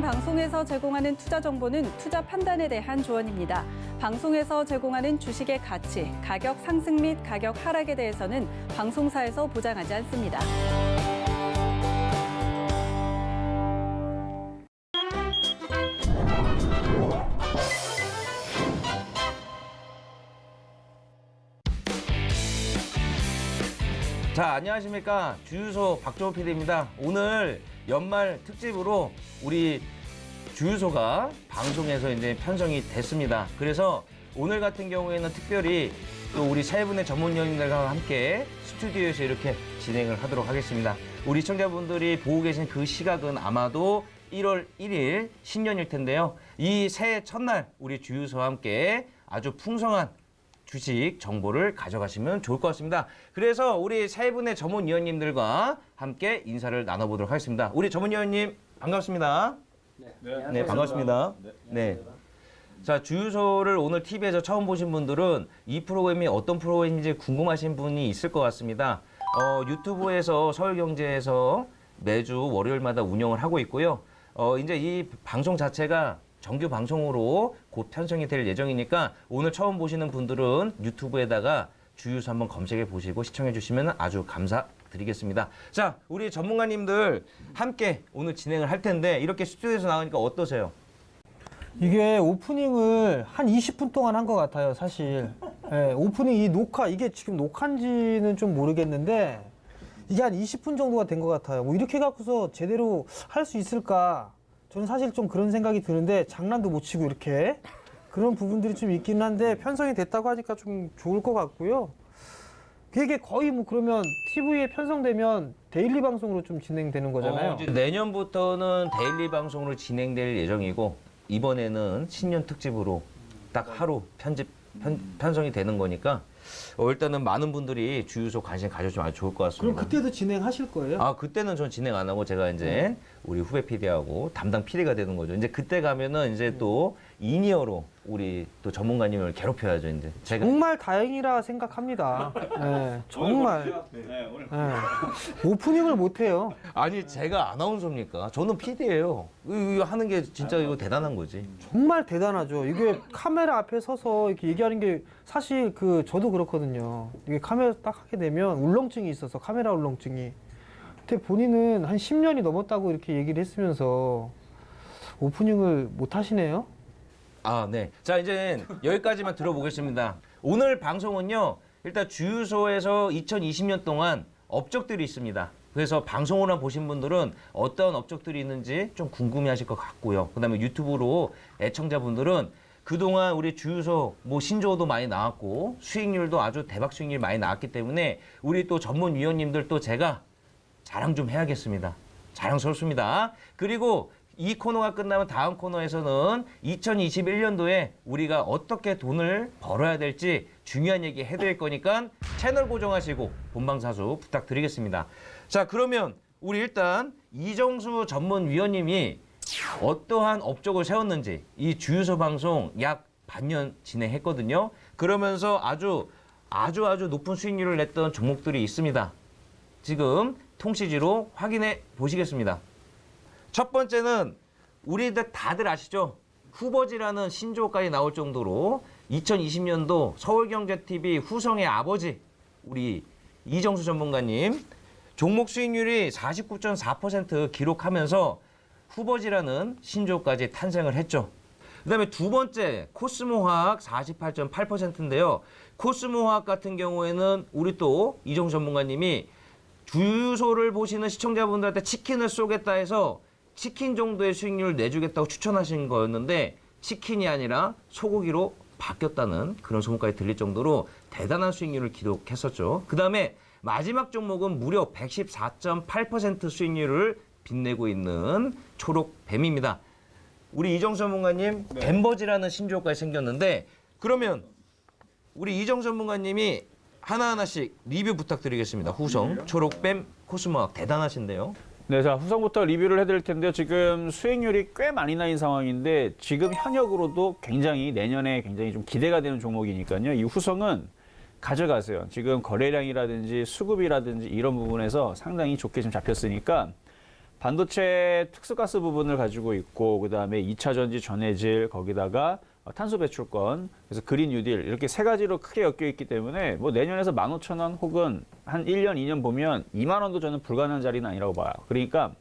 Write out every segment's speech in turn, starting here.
방송에서 제공하는 투자 정보는 투자 판단에 대한 조언입니다. 방송에서 제공하는 주식의 가치, 가격 상승 및 가격 하락에 대해서는 방송사에서 보장하지 않습니다. 자, 안녕하십니까. 주유소 박종호 PD입니다. 오늘 연말 특집으로 우리 주유소가 방송에서 이제 편성이 됐습니다. 그래서 오늘 같은 경우에는 특별히 또 우리 세 분의 전문위원님들과 함께 스튜디오에서 이렇게 진행을 하도록 하겠습니다. 우리 시청자분들이 보고 계신 그 시각은 아마도 1월 1일 신년일 텐데요. 이 새해 첫날 우리 주유소와 함께 아주 풍성한 주식 정보를 가져가시면 좋을 것 같습니다. 그래서 우리 세 분의 전문위원님들과 함께 인사를 나눠보도록 하겠습니다. 우리 전문위원님 반갑습니다. 네, 반갑습니다. 네. 자, 주유소를 오늘 TV에서 처음 보신 분들은 이 프로그램이 어떤 프로그램인지 궁금하신 분이 있을 것 같습니다. 유튜브에서 서울경제에서 매주 월요일마다 운영을 하고 있고요. 이제 이 방송 자체가 정규 방송으로 곧 편성이 될 예정이니까 오늘 처음 보시는 분들은 유튜브에다가 주유소 한번 검색해 보시고 시청해 주시면 아주 감사드리겠습니다. 자, 우리 전문가님들 함께 오늘 진행을 할 텐데 이렇게 스튜디오에서 나오니까 어떠세요? 이게 오프닝을 한 20분 동안 한 것 같아요, 사실. 네, 오프닝 이 녹화, 이게 지금 녹화인지는 좀 모르겠는데 이게 한 20분 정도가 된 것 같아요. 뭐 이렇게 갖고서 제대로 할 수 있을까? 저는 사실 좀 그런 생각이 드는데 장난도 못 치고 이렇게 그런 부분들이 좀 있긴 한데 편성이 됐다고 하니까 좀 좋을 것 같고요. 이게 거의 뭐 그러면 TV에 편성되면 데일리 방송으로 좀 진행되는 거잖아요. 이제 내년부터는 데일리 방송으로 진행될 예정이고 이번에는 신년 특집으로 딱 하루 편성이 되는 거니까 일단은 많은 분들이 주유소 관심 가져주면 아주 좋을 것 같습니다. 그럼 그때도 진행하실 거예요? 아, 그때는 전 진행 안 하고 제가 이제 우리 후배 PD하고 담당 PD가 되는 거죠. 이제 그때 가면은 이제 또 인이어로 우리 또 전문가님을 괴롭혀야죠, 이제. 제가. 정말 다행이라 생각합니다. 네, 정말. 네. 오프닝을 못 해요. 아니, 제가 아나운서입니까? 저는 PD예요. 이거 하는 게 진짜 이거 대단한 거지. 정말 대단하죠. 이게 카메라 앞에 서서 이렇게 얘기하는 게 사실 저도 그렇거든요. 이게 카메라 딱 하게 되면 울렁증이 있어서 카메라 울렁증이. 근데 본인은 한 10년이 넘었다고 이렇게 얘기를 했으면서 오프닝을 못 하시네요. 아, 네. 자, 이제 여기까지만 들어보겠습니다. 오늘 방송은요, 일단 주유소에서 2020년 동안 업적들이 있습니다. 그래서 방송을 보신 분들은 어떤 업적들이 있는지 좀 궁금해 하실 것 같고요. 그 다음에 유튜브로 애청자분들은 그동안 우리 주유소 뭐 신조어도 많이 나왔고 수익률도 아주 대박 수익률이 많이 나왔기 때문에 우리 또 전문위원님들 또 제가 자랑 좀 해야겠습니다. 자랑스럽습니다. 그리고 이 코너가 끝나면 다음 코너에서는 2021년도에 우리가 어떻게 돈을 벌어야 될지 중요한 얘기 해드릴 거니까 채널 고정하시고 본방사수 부탁드리겠습니다. 자, 그러면 우리 일단 이정수 전문위원님이 어떠한 업적을 세웠는지 이 주유소 방송 약 반년 진행했거든요. 그러면서 아주 높은 수익률을 냈던 종목들이 있습니다. 지금 통시지로 확인해 보시겠습니다. 첫 번째는 우리들 다들 아시죠? 후버지라는 신조어까지 나올 정도로 2020년도 서울경제TV 후성의 아버지 우리 이정수 전문가님 종목 수익률이 49.4% 기록하면서 후버지라는 신조어까지 탄생을 했죠. 그 다음에 두 번째 코스모화학 48.8%인데요. 코스모화학 같은 경우에는 우리 또 이정수 전문가님이 주유소를 보시는 시청자분들한테 치킨을 쏘겠다 해서 치킨 정도의 수익률을 내주겠다고 추천하신 거였는데 치킨이 아니라 소고기로 바뀌었다는 그런 소문까지 들릴 정도로 대단한 수익률을 기록했었죠. 그 다음에 마지막 종목은 무려 114.8% 수익률을 빛내고 있는 초록뱀입니다. 우리 이정수 전문가님 뱀버지라는 신조어까지 생겼는데 그러면 우리 이정수 전문가님이 하나하나씩 리뷰 부탁드리겠습니다. 후성, 초록뱀, 코스모학 대단하신데요. 네, 자, 후성부터 리뷰를 해드릴 텐데요. 지금 수익률이 꽤 많이 나인 상황인데 지금 현역으로도 굉장히 내년에 굉장히 좀 기대가 되는 종목이니까요. 이 후성은 가져가세요. 지금 거래량이라든지 수급이라든지 이런 부분에서 상당히 좋게 좀 잡혔으니까 반도체 특수가스 부분을 가지고 있고 그다음에 2차 전지 전해질 거기다가 탄소 배출권 그래서 그린 뉴딜 이렇게 세 가지로 크게 엮여 있기 때문에 뭐 내년에서 15,000원 혹은 한 1년 2년 보면 2만 원도 저는 불가능한 자리는 아니라고 봐요. 그러니까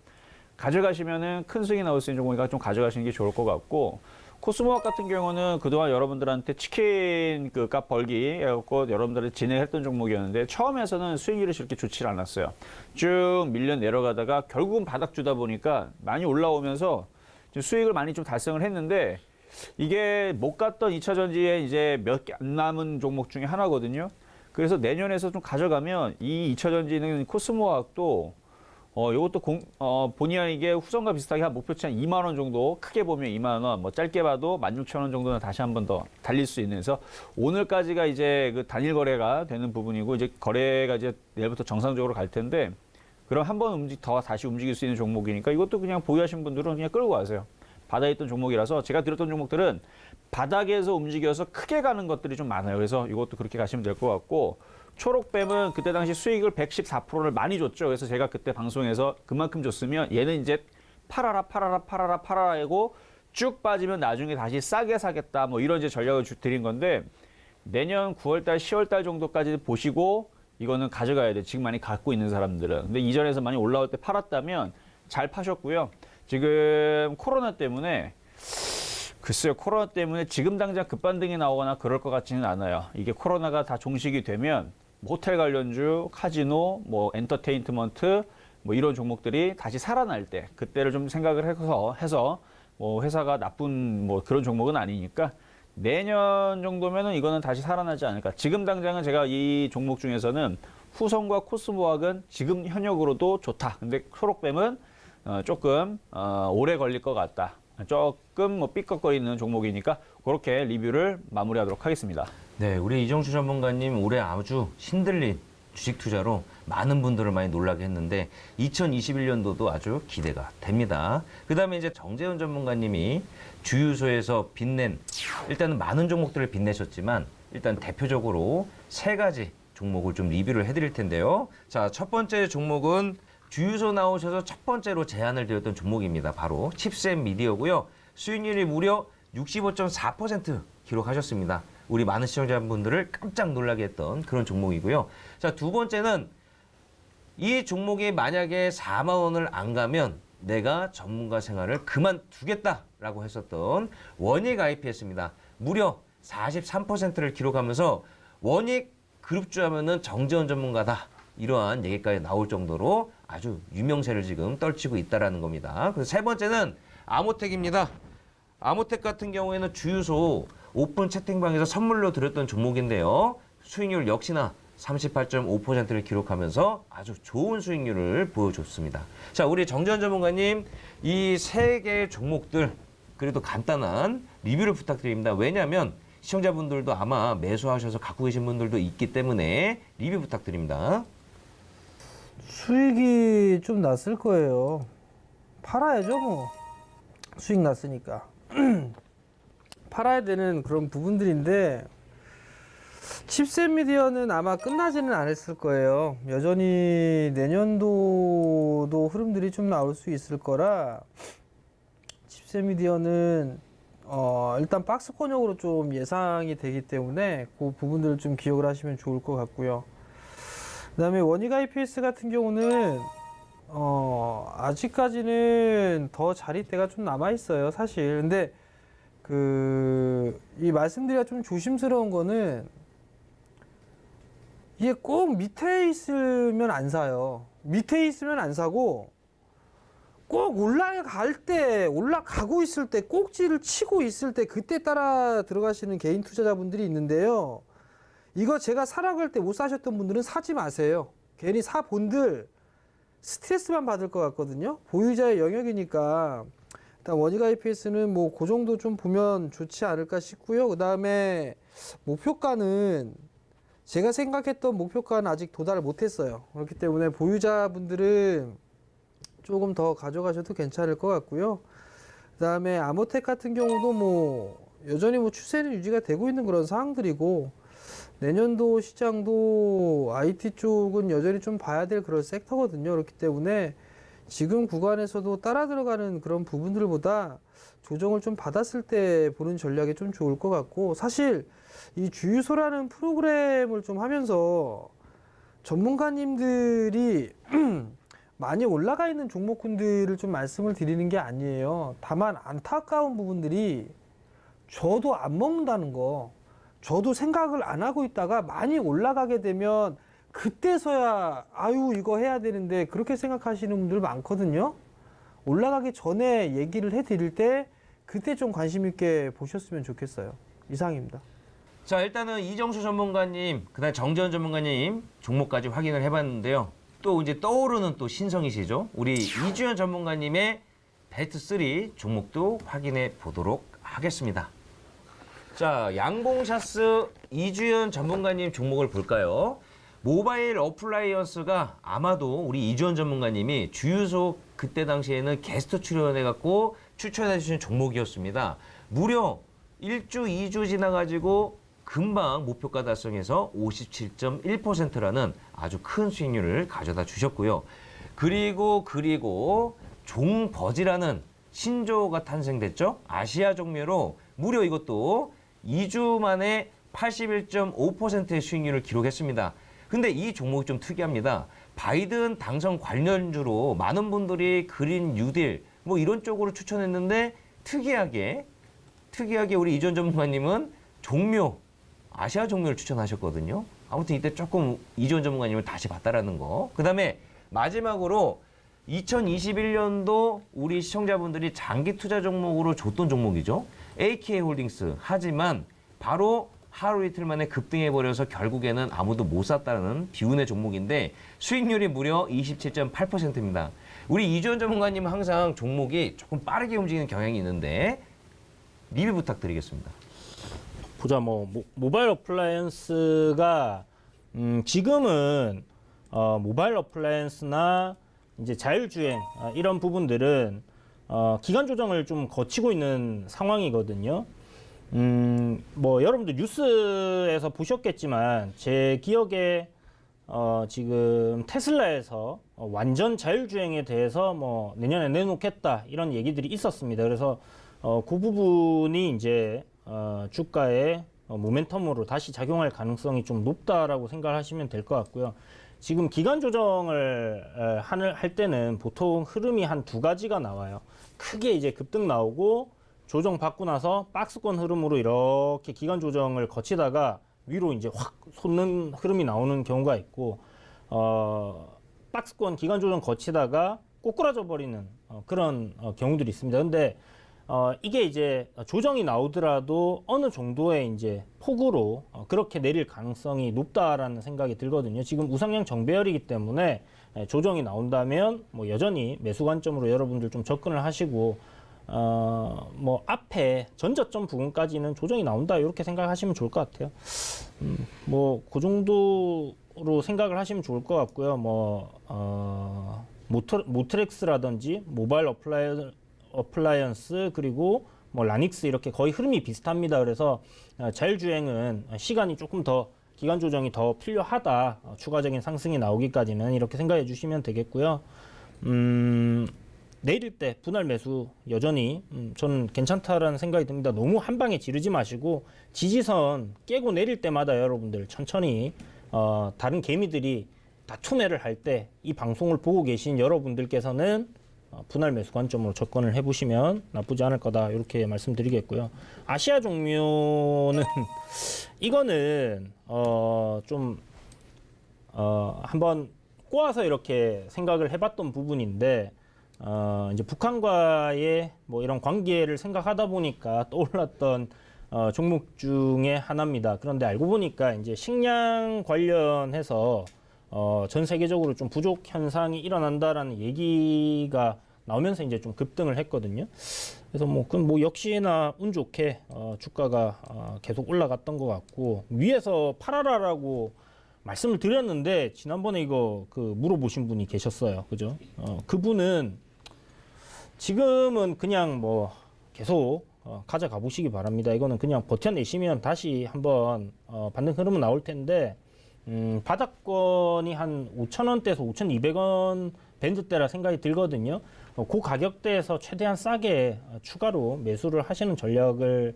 가져가시면은 큰 수익이 나올 수 있는 종목이니까 좀 가져가시는 게 좋을 것 같고 코스모학 같은 경우는 그동안 여러분들한테 치킨 그 값 벌기 해갖고 여러분들이 진행했던 종목이었는데 처음에서는 수익률이 그렇게 좋지 않았어요. 쭉 밀려 내려가다가 결국은 바닥 주다 보니까 많이 올라오면서 좀 수익을 많이 좀 달성을 했는데 이게 못 갔던 2차 전지에 이제 몇 개 안 남은 종목 중에 하나거든요. 그래서 내년에서 좀 가져가면 이 2차 전지는 코스모학도 이것도 본의 아니게 후성과 비슷하게 한 목표치 한 2만 원 정도 크게 보면 2만 원, 뭐 짧게 봐도 16,000원 정도는 다시 한 번 더 달릴 수 있는 그래서 오늘까지가 이제 그 단일 거래가 되는 부분이고 이제 거래가 이제 내일부터 정상적으로 갈 텐데 그럼 한 번 더 다시 움직일 수 있는 종목이니까 이것도 그냥 보유하신 분들은 그냥 끌고 가세요. 바닥에 있던 종목이라서 제가 드렸던 종목들은 바닥에서 움직여서 크게 가는 것들이 좀 많아요. 그래서 이것도 그렇게 가시면 될 것 같고 초록뱀은 그때 당시 수익을 114%를 많이 줬죠. 그래서 제가 그때 방송에서 그만큼 줬으면 얘는 이제 팔아라 하고 쭉 빠지면 나중에 다시 싸게 사겠다. 뭐 이런 이제 전략을 드린 건데 내년 9월달, 10월달 정도까지 보시고 이거는 가져가야 돼. 지금 많이 갖고 있는 사람들은. 근데 이전에서 많이 올라올 때 팔았다면 잘 파셨고요. 지금 코로나 때문에 글쎄요. 코로나 때문에 지금 당장 급반등이 나오거나 그럴 것 같지는 않아요. 이게 코로나가 다 종식이 되면 호텔 관련주, 카지노, 뭐 엔터테인먼트 뭐 이런 종목들이 다시 살아날 때 그때를 좀 생각을 해서 뭐 회사가 나쁜 뭐 그런 종목은 아니니까 내년 정도면은 이거는 다시 살아나지 않을까. 지금 당장은 제가 이 종목 중에서는 후성과 코스모학은 지금 현역으로도 좋다. 근데 초록뱀은 조금 오래 걸릴 것 같다. 조금 뭐 삐걱거리는 종목이니까 그렇게 리뷰를 마무리하도록 하겠습니다. 네, 우리 이정수 전문가님 올해 아주 신들린 주식 투자로 많은 분들을 많이 놀라게 했는데 2021년도도 아주 기대가 됩니다. 그다음에 이제 정재훈 전문가님이 주유소에서 빛낸 일단은 많은 종목들을 빛내셨지만 일단 대표적으로 세 가지 종목을 좀 리뷰를 해드릴 텐데요. 자, 첫 번째 종목은 주유소 나오셔서 첫 번째로 제안을 드렸던 종목입니다. 바로 칩셋 미디어고요. 수익률이 무려 65.4% 기록하셨습니다. 우리 많은 시청자분들을 깜짝 놀라게 했던 그런 종목이고요. 자, 두 번째는 이 종목이 만약에 4만 원을 안 가면 내가 전문가 생활을 그만두겠다라고 했었던 원익 IPS입니다. 무려 43%를 기록하면서 원익 그룹주 하면은 정재훈 전문가다. 이러한 얘기까지 나올 정도로 아주 유명세를 지금 떨치고 있다라는 겁니다. 그래서 세 번째는 아모텍입니다. 아모텍 같은 경우에는 주유소 오픈 채팅방에서 선물로 드렸던 종목인데요. 수익률 역시나 38.5%를 기록하면서 아주 좋은 수익률을 보여줬습니다. 자, 우리 정재훈 전문가님 이 세 개의 종목들 그래도 간단한 리뷰를 부탁드립니다. 왜냐하면 시청자분들도 아마 매수하셔서 갖고 계신 분들도 있기 때문에 리뷰 부탁드립니다. 수익이 좀 났을 거예요. 팔아야죠, 뭐. 수익 났으니까. 팔아야 되는 그런 부분들인데 칩셋 미디어는 아마 끝나지는 않았을 거예요. 여전히 내년도도 흐름들이 좀 나올 수 있을 거라 칩셋 미디어는 일단 박스권역으로 좀 예상이 되기 때문에 그 부분들을 좀 기억을 하시면 좋을 것 같고요. 그다음에 원익 IPS 같은 경우는 아직까지는 더 자리대가 좀 남아 있어요, 사실. 근데 이 말씀드리기가 좀 조심스러운 거는 이게 꼭 밑에 있으면 안 사요. 밑에 있으면 안 사고 꼭 올라가고 있을 때 꼭지를 치고 있을 때 그때 따라 들어가시는 개인 투자자분들이 있는데요. 이거 제가 사라고 할 때 못 사셨던 분들은 사지 마세요. 괜히 사본들 스트레스만 받을 것 같거든요. 보유자의 영역이니까 일단 원익 IPS는 뭐 그 정도 좀 보면 좋지 않을까 싶고요. 그 다음에 목표가는 제가 생각했던 목표가는 아직 도달을 못했어요. 그렇기 때문에 보유자분들은 조금 더 가져가셔도 괜찮을 것 같고요. 그 다음에 아모텍 같은 경우도 뭐 여전히 뭐 추세는 유지가 되고 있는 그런 상황들이고 내년도 시장도 IT 쪽은 여전히 좀 봐야 될 그런 섹터거든요. 그렇기 때문에 지금 구간에서도 따라 들어가는 그런 부분들보다 조정을 좀 받았을 때 보는 전략이 좀 좋을 것 같고, 사실 이 주유소라는 프로그램을 좀 하면서 전문가님들이 많이 올라가 있는 종목군들을 좀 말씀을 드리는 게 아니에요. 다만 안타까운 부분들이 저도 안 먹는다는 거, 저도 생각을 안 하고 있다가 많이 올라가게 되면 그때서야 아유 이거 해야 되는데 그렇게 생각하시는 분들 많거든요. 올라가기 전에 얘기를 해드릴 때 그때 좀 관심 있게 보셨으면 좋겠어요. 이상입니다. 자, 일단은 이정수 전문가님, 그다음 정재원 전문가님 종목까지 확인을 해봤는데요. 또 이제 떠오르는 또 신성이시죠. 우리 이주연 전문가님의 베스트 3 종목도 확인해 보도록 하겠습니다. 자, 양봉샤스 이주연 전문가님 종목을 볼까요? 모바일 어플라이언스가 아마도 우리 이주연 전문가님이 주유소 그때 당시에는 게스트 출연해갖고 추천해 주신 종목이었습니다. 무려 1주, 2주 지나가지고 금방 목표가 달성해서 57.1%라는 아주 큰 수익률을 가져다 주셨고요. 그리고 종버지라는 신조어가 탄생됐죠. 아시아 종묘로 무려 이것도 2주 만에 81.5%의 수익률을 기록했습니다. 근데 이 종목이 좀 특이합니다. 바이든 당선 관련주로 많은 분들이 그린 뉴딜 뭐 이런 쪽으로 추천했는데 특이하게 우리 이전 전문가님은 종묘, 아시아 종묘를 추천하셨거든요. 아무튼 이때 조금 이전 전문가님을 다시 봤다라는 거. 그다음에 마지막으로 2021년도 우리 시청자분들이 장기 투자 종목으로 줬던 종목이죠. AK홀딩스. 하지만 바로 하루 이틀 만에 급등해버려서 결국에는 아무도 못 샀다는 비운의 종목인데 수익률이 무려 27.8%입니다. 우리 이주연 전문가님은 항상 종목이 조금 빠르게 움직이는 경향이 있는데 리뷰 부탁드리겠습니다. 보자, 모바일 어플라이언스가 지금은 모바일 어플라이언스나 이제 자율주행 이런 부분들은 기간 조정을 좀 거치고 있는 상황이거든요. 여러분들 뉴스에서 보셨겠지만 제 기억에 지금 테슬라에서 완전 자율주행에 대해서 내년에 내놓겠다 이런 얘기들이 있었습니다. 그래서 그 부분이 이제 주가의 모멘텀으로 다시 작용할 가능성이 좀 높다라고 생각하시면 될 것 같고요. 지금 기간 조정을 할 때는 보통 흐름이 한 두 가지가 나와요. 크게 이제 급등 나오고 조정 받고 나서 박스권 흐름으로 이렇게 기간 조정을 거치다가 위로 이제 확 솟는 흐름이 나오는 경우가 있고, 박스권 기간 조정 거치다가 꼬꾸라져 버리는 그런 경우들이 있습니다. 근데 이게 이제 조정이 나오더라도 어느 정도의 이제 폭으로 그렇게 내릴 가능성이 높다라는 생각이 들거든요. 지금 우상향 정배열이기 때문에 조정이 나온다면 여전히 매수 관점으로 여러분들 좀 접근을 하시고, 앞에 전저점 부분까지는 조정이 나온다 이렇게 생각하시면 좋을 것 같아요. 그 정도로 생각을 하시면 좋을 것 같고요. 모트렉스라든지 모바일 어플라이언스 그리고 라닉스 이렇게 거의 흐름이 비슷합니다. 그래서 자율주행은 시간이 조금 더 기간 조정이 더 필요하다. 추가적인 상승이 나오기까지는 이렇게 생각해 주시면 되겠고요. 내릴 때 분할 매수 여전히 저는 괜찮다라는 생각이 듭니다. 너무 한 방에 지르지 마시고 지지선 깨고 내릴 때마다 여러분들 천천히 다른 개미들이 다 투매를 할 때 이 방송을 보고 계신 여러분들께서는 분할 매수 관점으로 접근을 해보시면 나쁘지 않을 거다 이렇게 말씀드리겠고요. 아시아 종묘는 이거는 한번 꼬아서 이렇게 생각을 해봤던 부분인데 이제 북한과의 이런 관계를 생각하다 보니까 떠올랐던 종목 중에 하나입니다. 그런데 알고 보니까 이제 식량 관련해서 전 세계적으로 좀 부족 현상이 일어난다라는 얘기가 나오면서 이제 좀 급등을 했거든요. 그래서 역시나 운 좋게 주가가 계속 올라갔던 것 같고, 위에서 팔아라라고 말씀을 드렸는데 지난번에 이거 물어보신 분이 계셨어요. 그죠? 그분은 지금은 그냥 계속 가져가 보시기 바랍니다. 이거는 그냥 버텨내시면 다시 한번 반등 흐름은 나올 텐데, 바닥권이 한 5,000원대에서 5,200원 밴드대라 생각이 들거든요. 그 가격대에서 최대한 싸게 추가로 매수를 하시는 전략을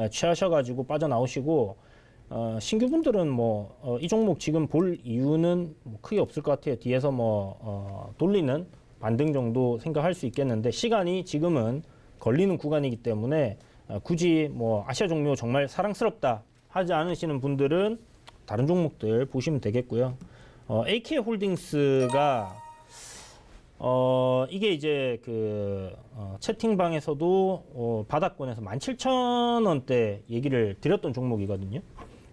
취하셔가지고 빠져나오시고 신규분들은 뭐 이 종목 지금 볼 이유는 뭐 크게 없을 것 같아요. 뒤에서 돌리는 반등 정도 생각할 수 있겠는데 시간이 지금은 걸리는 구간이기 때문에 굳이 뭐 아시아 종묘 정말 사랑스럽다 하지 않으시는 분들은 다른 종목들 보시면 되겠고요. AK홀딩스가 이게 이제 채팅방에서도 바닥권에서 17,000원대 얘기를 드렸던 종목이거든요.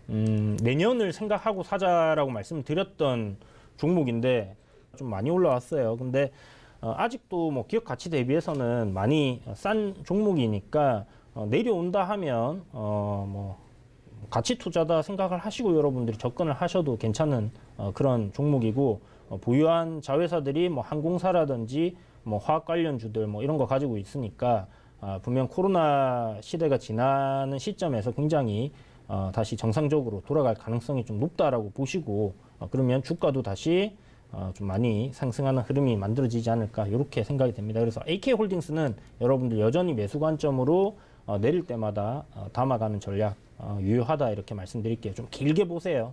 내년을 생각하고 사자라고 말씀을 드렸던 종목인데 좀 많이 올라왔어요. 근데 아직도 뭐 기업 가치 대비해서는 많이 싼 종목이니까 내려온다 하면 뭐 가치 투자다 생각을 하시고 여러분들이 접근을 하셔도 괜찮은 그런 종목이고 보유한 자회사들이 뭐 항공사라든지 뭐 화학 관련주들 뭐 이런 거 가지고 있으니까 분명 코로나 시대가 지나는 시점에서 굉장히 다시 정상적으로 돌아갈 가능성이 좀 높다라고 보시고 그러면 주가도 다시 좀 많이 상승하는 흐름이 만들어지지 않을까 이렇게 생각이 됩니다. 그래서 AK홀딩스는 여러분들 여전히 매수 관점으로 내릴 때마다 담아가는 전략 유효하다 이렇게 말씀드릴게요. 좀 길게 보세요.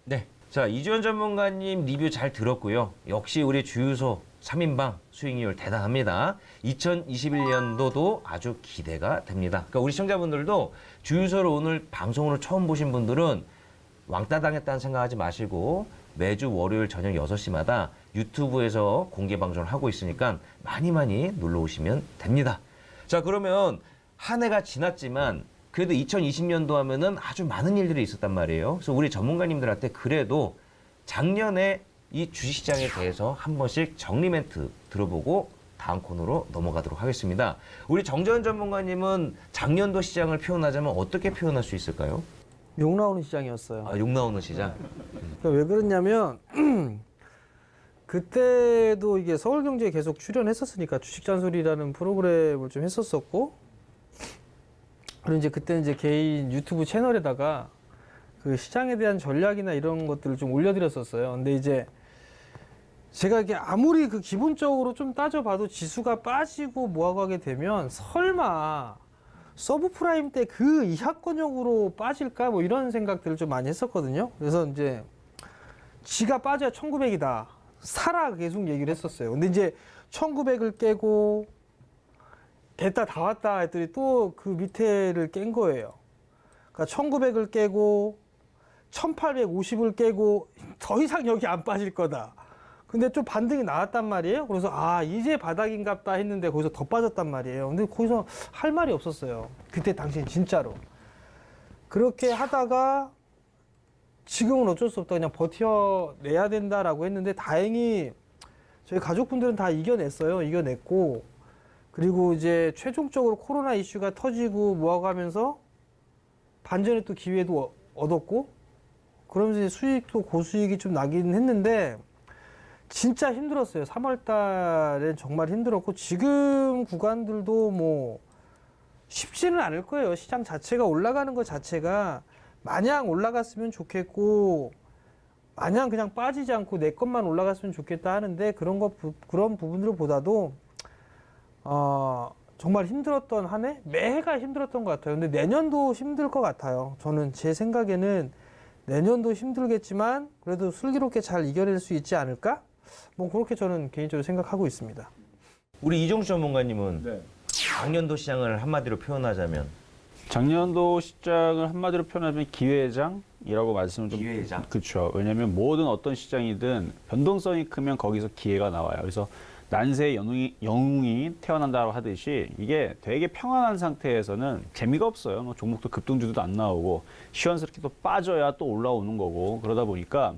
네. 자, 이주연 전문가님 리뷰 잘 들었고요. 역시 우리 주유소 3인방 수익률 대단합니다. 2021년도도 아주 기대가 됩니다. 그러니까 우리 시청자분들도 주유소를 오늘 방송으로 처음 보신 분들은 왕따 당했다는 생각하지 마시고 매주 월요일 저녁 6시마다 유튜브에서 공개 방송을 하고 있으니까 많이 놀러 오시면 됩니다. 자, 그러면 한 해가 지났지만 그래도 2020년도 하면은 아주 많은 일들이 있었단 말이에요. 그래서 우리 전문가님들한테 그래도 작년에 이 주식시장에 대해서 한 번씩 정리 멘트 들어보고 다음 코너로 넘어가도록 하겠습니다. 우리 정재현 전문가님은 작년도 시장을 표현하자면 어떻게 표현할 수 있을까요? 욕 나오는 시장이었어요. 욕 나오는 시장. 그러니까 왜 그러냐면 그때도 이게 서울경제에 계속 출연했었으니까 주식잔소리라는 프로그램을 좀 했었었고 그리고 이제 그때 이제 개인 유튜브 채널에다가 그 시장에 대한 전략이나 이런 것들을 좀 올려드렸었어요. 근데 이제 제가 이게 아무리 그 기본적으로 좀 따져봐도 지수가 빠지고 뭐하고 하게 되면 설마 서브프라임 때 그 이하권역으로 빠질까 뭐 이런 생각들을 좀 많이 했었거든요. 그래서 이제 지가 빠져야 1900이다. 사라 계속 얘기를 했었어요. 근데 이제 1900을 깨고 됐다 다 왔다 했더니 또 그 밑에를 깬 거예요. 그러니까 1900을 깨고 1850을 깨고 더 이상 여기 안 빠질 거다. 근데 좀 반등이 나왔단 말이에요. 그래서 이제 바닥인갑다 했는데 거기서 더 빠졌단 말이에요. 근데 거기서 할 말이 없었어요. 그때 당시엔 진짜로. 그렇게 하다가 지금은 어쩔 수 없다. 그냥 버텨내야 된다라고 했는데 다행히 저희 가족분들은 다 이겨냈어요. 이겨냈고 그리고 이제 최종적으로 코로나 이슈가 터지고 뭐하고 하면서 반전에 또 기회도 얻었고 그러면서 이제 수익도 고수익이 좀 나긴 했는데 진짜 힘들었어요. 3월 달엔 정말 힘들었고 지금 구간들도 뭐 쉽지는 않을 거예요. 시장 자체가 올라가는 것 자체가 마냥 올라갔으면 좋겠고 마냥 그냥 빠지지 않고 내 것만 올라갔으면 좋겠다 하는데 그런 부분들보다도 정말 힘들었던 한 해? 매해가 힘들었던 것 같아요. 근데 내년도 힘들 것 같아요. 저는 제 생각에는 내년도 힘들겠지만 그래도 슬기롭게 잘 이겨낼 수 있지 않을까? 뭐 그렇게 저는 개인적으로 생각하고 있습니다. 우리 이종수 전문가님은 네. 작년도 시장을 한마디로 표현하자면 작년도 시장을 한마디로 표현하면 기회장이라고 말씀을 좀 기회장. 그렇죠. 왜냐하면 모든 어떤 시장이든 변동성이 크면 거기서 기회가 나와요. 그래서 난세의 영웅이 태어난다고 하듯이 이게 되게 평안한 상태에서는 재미가 없어요. 뭐 종목도 급등주도 안 나오고 시원스럽게 또 빠져야 또 올라오는 거고 그러다 보니까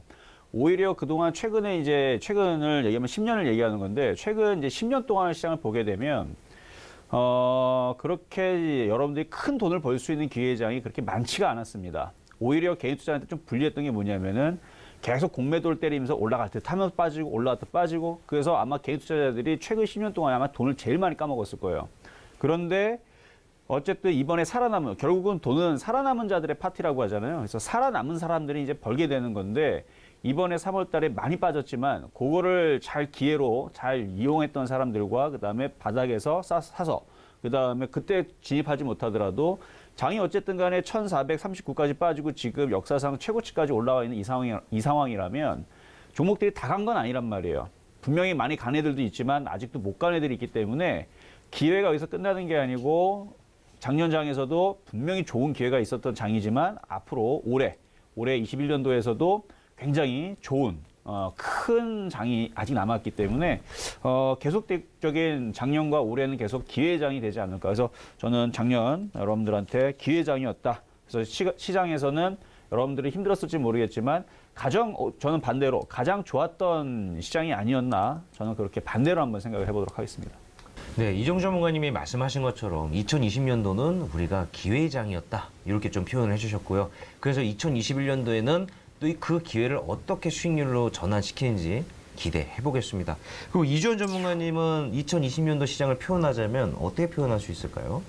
오히려 그동안 최근을 얘기하면 10년을 얘기하는 건데 최근 이제 10년 동안의 시장을 보게 되면 그렇게 여러분들이 큰 돈을 벌 수 있는 기회장이 그렇게 많지가 않았습니다. 오히려 개인 투자한테 좀 불리했던 게 뭐냐면은 계속 공매도를 때리면서 올라갈 때 타면서 빠지고 올라갈 때 빠지고 그래서 아마 개인 투자자들이 최근 10년 동안 아마 돈을 제일 많이 까먹었을 거예요. 그런데 어쨌든 이번에 결국은 돈은 살아남은 자들의 파티라고 하잖아요. 그래서 살아남은 사람들이 이제 벌게 되는 건데 이번에 3월 달에 많이 빠졌지만 그거를 잘 기회로 잘 이용했던 사람들과 그다음에 바닥에서 사서 그다음에 그때 진입하지 못하더라도 장이 어쨌든 간에 1439까지 빠지고 지금 역사상 최고치까지 올라와 있는 이 상황이라면 종목들이 다 간 건 아니란 말이에요. 분명히 많이 간 애들도 있지만 아직도 못 간 애들이 있기 때문에 기회가 여기서 끝나는 게 아니고 작년 장에서도 분명히 좋은 기회가 있었던 장이지만 앞으로 올해 21년도에서도 굉장히 좋은 큰 장이 아직 남았기 때문에 계속적인 작년과 올해는 계속 기회의 장이 되지 않을까. 그래서 저는 작년 여러분들한테 기회의 장이었다. 그래서 시장에서는 여러분들이 힘들었을지 모르겠지만 저는 반대로 가장 좋았던 시장이 아니었나. 저는 그렇게 반대로 한번 생각을 해보도록 하겠습니다. 네, 이정주 전문가님이 말씀하신 것처럼 2020년도는 우리가 기회의 장이었다. 이렇게 좀 표현을 해주셨고요. 그래서 2021년도에는 또 그 기회를 어떻게 수익률로 전환시키는지 기대해 보겠습니다. 그리고 이주원 전문가님은 2020년도 시장을 표현하자면 어떻게 표현할 수 있을까요?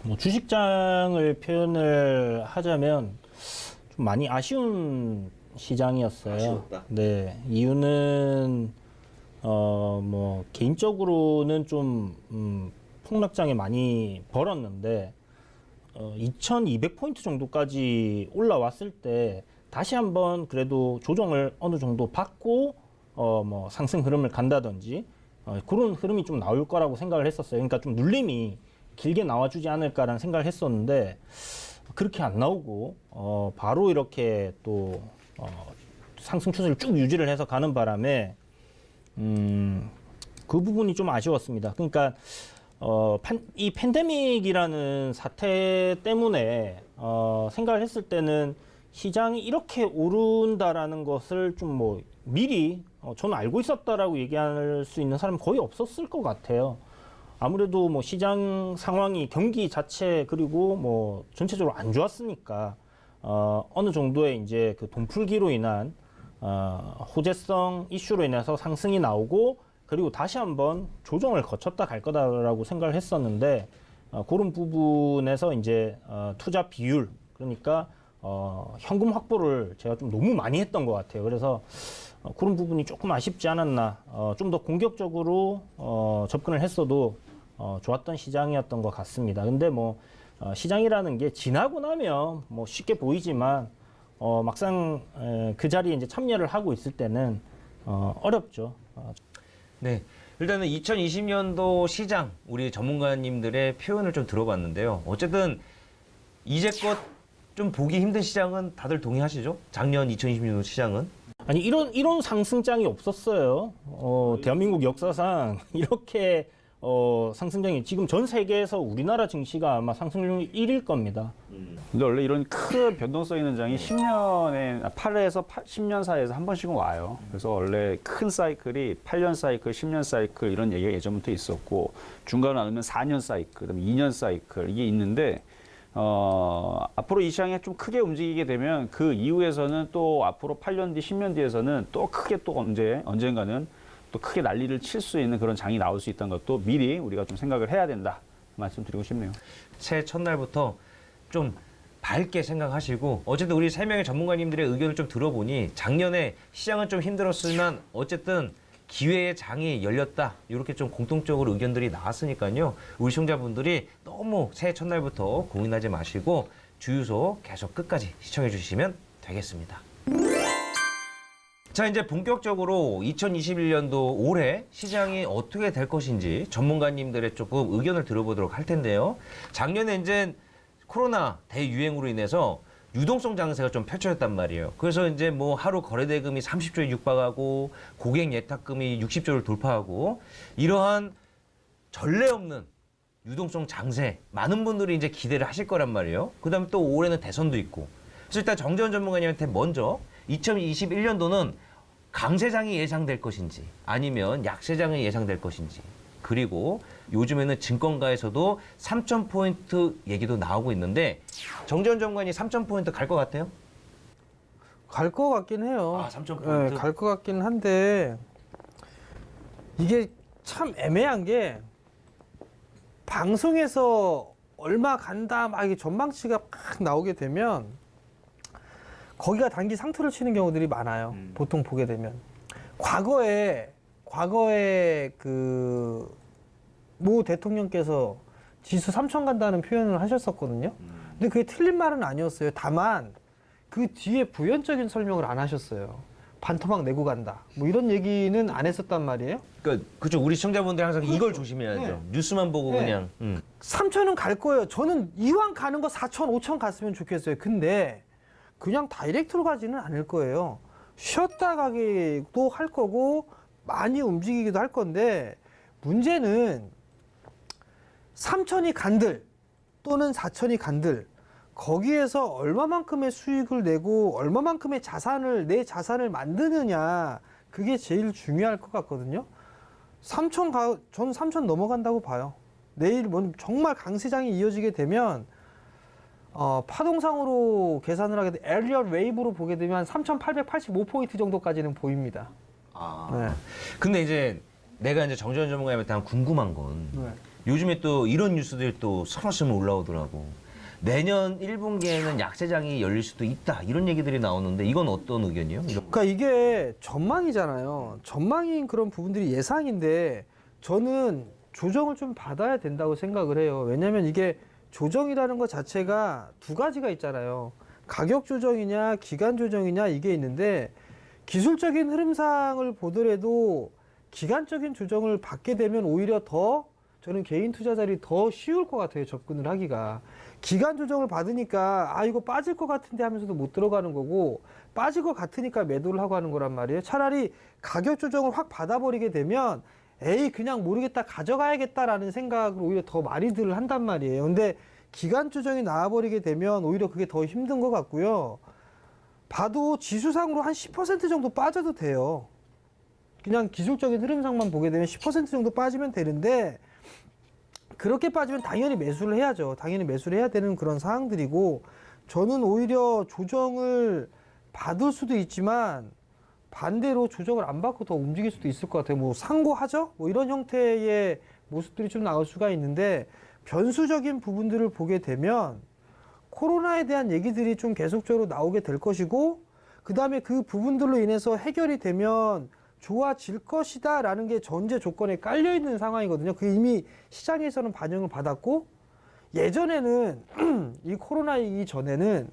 뭐 주식장을 표현을 하자면 좀 많이 아쉬운 시장이었어요. 아쉬웠다. 네, 이유는 뭐 개인적으로는 좀 폭락장에 많이 벌었는데 2200포인트 정도까지 올라왔을 때 다시 한번 그래도 조정을 어느 정도 받고 뭐 상승 흐름을 간다든지 그런 흐름이 좀 나올 거라고 생각을 했었어요. 그러니까 좀 눌림이 길게 나와주지 않을까라는 생각을 했었는데 그렇게 안 나오고 바로 이렇게 또 상승 추세를 쭉 유지를 해서 가는 바람에 그 부분이 좀 아쉬웠습니다. 그러니까 이 팬데믹이라는 사태 때문에 생각을 했을 때는 시장이 이렇게 오른다라는 것을 좀 뭐 미리 저는 알고 있었다라고 얘기할 수 있는 사람이 거의 없었을 것 같아요. 아무래도 뭐 시장 상황이 경기 자체 그리고 뭐 전체적으로 안 좋았으니까 어느 정도의 이제 그 돈풀기로 인한 호재성 이슈로 인해서 상승이 나오고 그리고 다시 한번 조정을 거쳤다 갈 거다라고 생각을 했었는데 그런 부분에서 이제 투자 비율 그러니까 현금 확보를 제가 좀 너무 많이 했던 것 같아요. 그래서 그런 부분이 조금 아쉽지 않았나. 좀 더 공격적으로 접근을 했어도 좋았던 시장이었던 것 같습니다. 근데 뭐 시장이라는 게 지나고 나면 뭐 쉽게 보이지만 막상 그 자리에 이제 참여를 하고 있을 때는 어렵죠. 네. 일단은 2020년도 시장, 우리 전문가님들의 표현을 좀 들어봤는데요. 어쨌든 이제껏 좀 보기 힘든 시장은 다들 동의하시죠? 작년 2020년도 시장은? 아니 이런 상승장이 없었어요. 대한민국 역사상 이렇게 상승장이 지금 전 세계에서 우리나라 증시가 아마 상승률 1일 겁니다. 근데 원래 이런 큰 변동성 있는 장이 8에서 10년 사이에서 한 번씩은 와요. 그래서 원래 큰 사이클이 8년 사이클, 10년 사이클 이런 얘기가 예전부터 있었고 중간을 나누면 4년 사이클, 그다음에 2년 사이클 이게 있는데 앞으로 이 시장이 좀 크게 움직이게 되면 그 이후에서는 또 앞으로 8년 뒤, 10년 뒤에서는 또 크게 또 언젠가는 또 크게 난리를 칠 수 있는 그런 장이 나올 수 있다는 것도 미리 우리가 좀 생각을 해야 된다 말씀드리고 싶네요. 새해 첫날부터 좀 밝게 생각하시고 어쨌든 우리 세 명의 전문가님들의 의견을 좀 들어보니 작년에 시장은 좀 힘들었지만 어쨌든 기회의 장이 열렸다. 이렇게 좀 공통적으로 의견들이 나왔으니까요. 우리 시청자분들이 너무 새해 첫날부터 고민하지 마시고 주유소 계속 끝까지 시청해 주시면 되겠습니다. 자, 이제 본격적으로 2021년도 올해 시장이 어떻게 될 것인지 전문가님들의 조금 의견을 들어보도록 할 텐데요. 작년에 이제 코로나 대유행으로 인해서 유동성 장세가 좀 펼쳐졌단 말이에요. 그래서 이제 뭐 하루 거래대금이 30조에 육박하고 고객 예탁금이 60조를 돌파하고 이러한 전례 없는 유동성 장세 많은 분들이 이제 기대를 하실 거란 말이에요. 그다음에 또 올해는 대선도 있고. 그래서 일단 정재원 전문가님한테 먼저 2021년도는 강세장이 예상될 것인지 아니면 약세장이 예상될 것인지 그리고 요즘에는 증권가에서도 3,000포인트 얘기도 나오고 있는데 정재원 전문가님 3,000포인트 갈 것 같아요? 갈 것 같긴 해요. 아, 3,000포인트? 네, 갈 것 같긴 한데 이게 참 애매한 게 방송에서 얼마 간다 막 이게 전망치가 막 나오게 되면 거기가 단기 상투를 치는 경우들이 많아요. 보통 보게 되면. 과거에 그 모 대통령께서 지수 3천 간다는 표현을 하셨었거든요. 근데 그게 틀린 말은 아니었어요. 다만 그 뒤에 부연적인 설명을 안 하셨어요. 반토막 내고 간다. 뭐 이런 얘기는 안 했었단 말이에요. 그러니까 그죠. 우리 시청자분들 항상 이걸 조심해야죠. 네. 뉴스만 보고 네. 그냥. 3천은 갈 거예요. 저는 이왕 가는 거 4천, 5천 갔으면 좋겠어요. 근데 그냥 다이렉트로 가지는 않을 거예요. 쉬었다 가기도 할 거고 많이 움직이기도 할 건데 문제는 3천이 간들 또는 4천이 간들 거기에서 얼마만큼의 수익을 내고 얼마만큼의 내 자산을 만드느냐 그게 제일 중요할 것 같거든요. 저는 3천 넘어간다고 봐요. 내일 정말 강세장이 이어지게 되면 파동상으로 계산을 하게 돼 에리얼 웨이브로 보게 되면 3,885포인트 정도까지는 보입니다. 네. 근데 이제 내가 이제 정재현 전문가님한테 한 궁금한 건 네. 요즘에 또 이런 뉴스들이 또 서너스면 올라오더라고. 내년 1분기에는 약세장이 열릴 수도 있다. 이런 얘기들이 나오는데 이건 어떤 의견이에요? 그러니까 이게 전망이잖아요. 전망인 그런 부분들이 예상인데 저는 조정을 좀 받아야 된다고 생각을 해요. 왜냐하면 이게 조정이라는 것 자체가 두 가지가 있잖아요. 가격 조정이냐 기간 조정이냐 이게 있는데 기술적인 흐름상을 보더라도 기간적인 조정을 받게 되면 오히려 더 저는 개인 투자자들이 더 쉬울 것 같아요. 접근을 하기가. 기간 조정을 받으니까 이거 빠질 것 같은데 하면서도 못 들어가는 거고 빠질 것 같으니까 매도를 하고 하는 거란 말이에요. 차라리 가격 조정을 확 받아버리게 되면 그냥 모르겠다 가져가야겠다라는 생각으로 오히려 더 많이들 한단 말이에요. 근데 기간 조정이 나와버리게 되면 오히려 그게 더 힘든 것 같고요. 봐도 지수상으로 한 10% 정도 빠져도 돼요. 그냥 기술적인 흐름상만 보게 되면 10% 정도 빠지면 되는데 그렇게 빠지면 당연히 매수를 해야죠. 당연히 매수를 해야 되는 그런 상황들이고 저는 오히려 조정을 받을 수도 있지만 반대로 조정을 안 받고 더 움직일 수도 있을 것 같아요. 뭐 상고하죠? 뭐 이런 형태의 모습들이 좀 나올 수가 있는데 변수적인 부분들을 보게 되면 코로나에 대한 얘기들이 좀 계속적으로 나오게 될 것이고 그다음에 그 부분들로 인해서 해결이 되면 좋아질 것이다 라는 게 전제 조건에 깔려 있는 상황이거든요. 그게 이미 시장에서는 반영을 받았고 예전에는 이 코로나 이전에는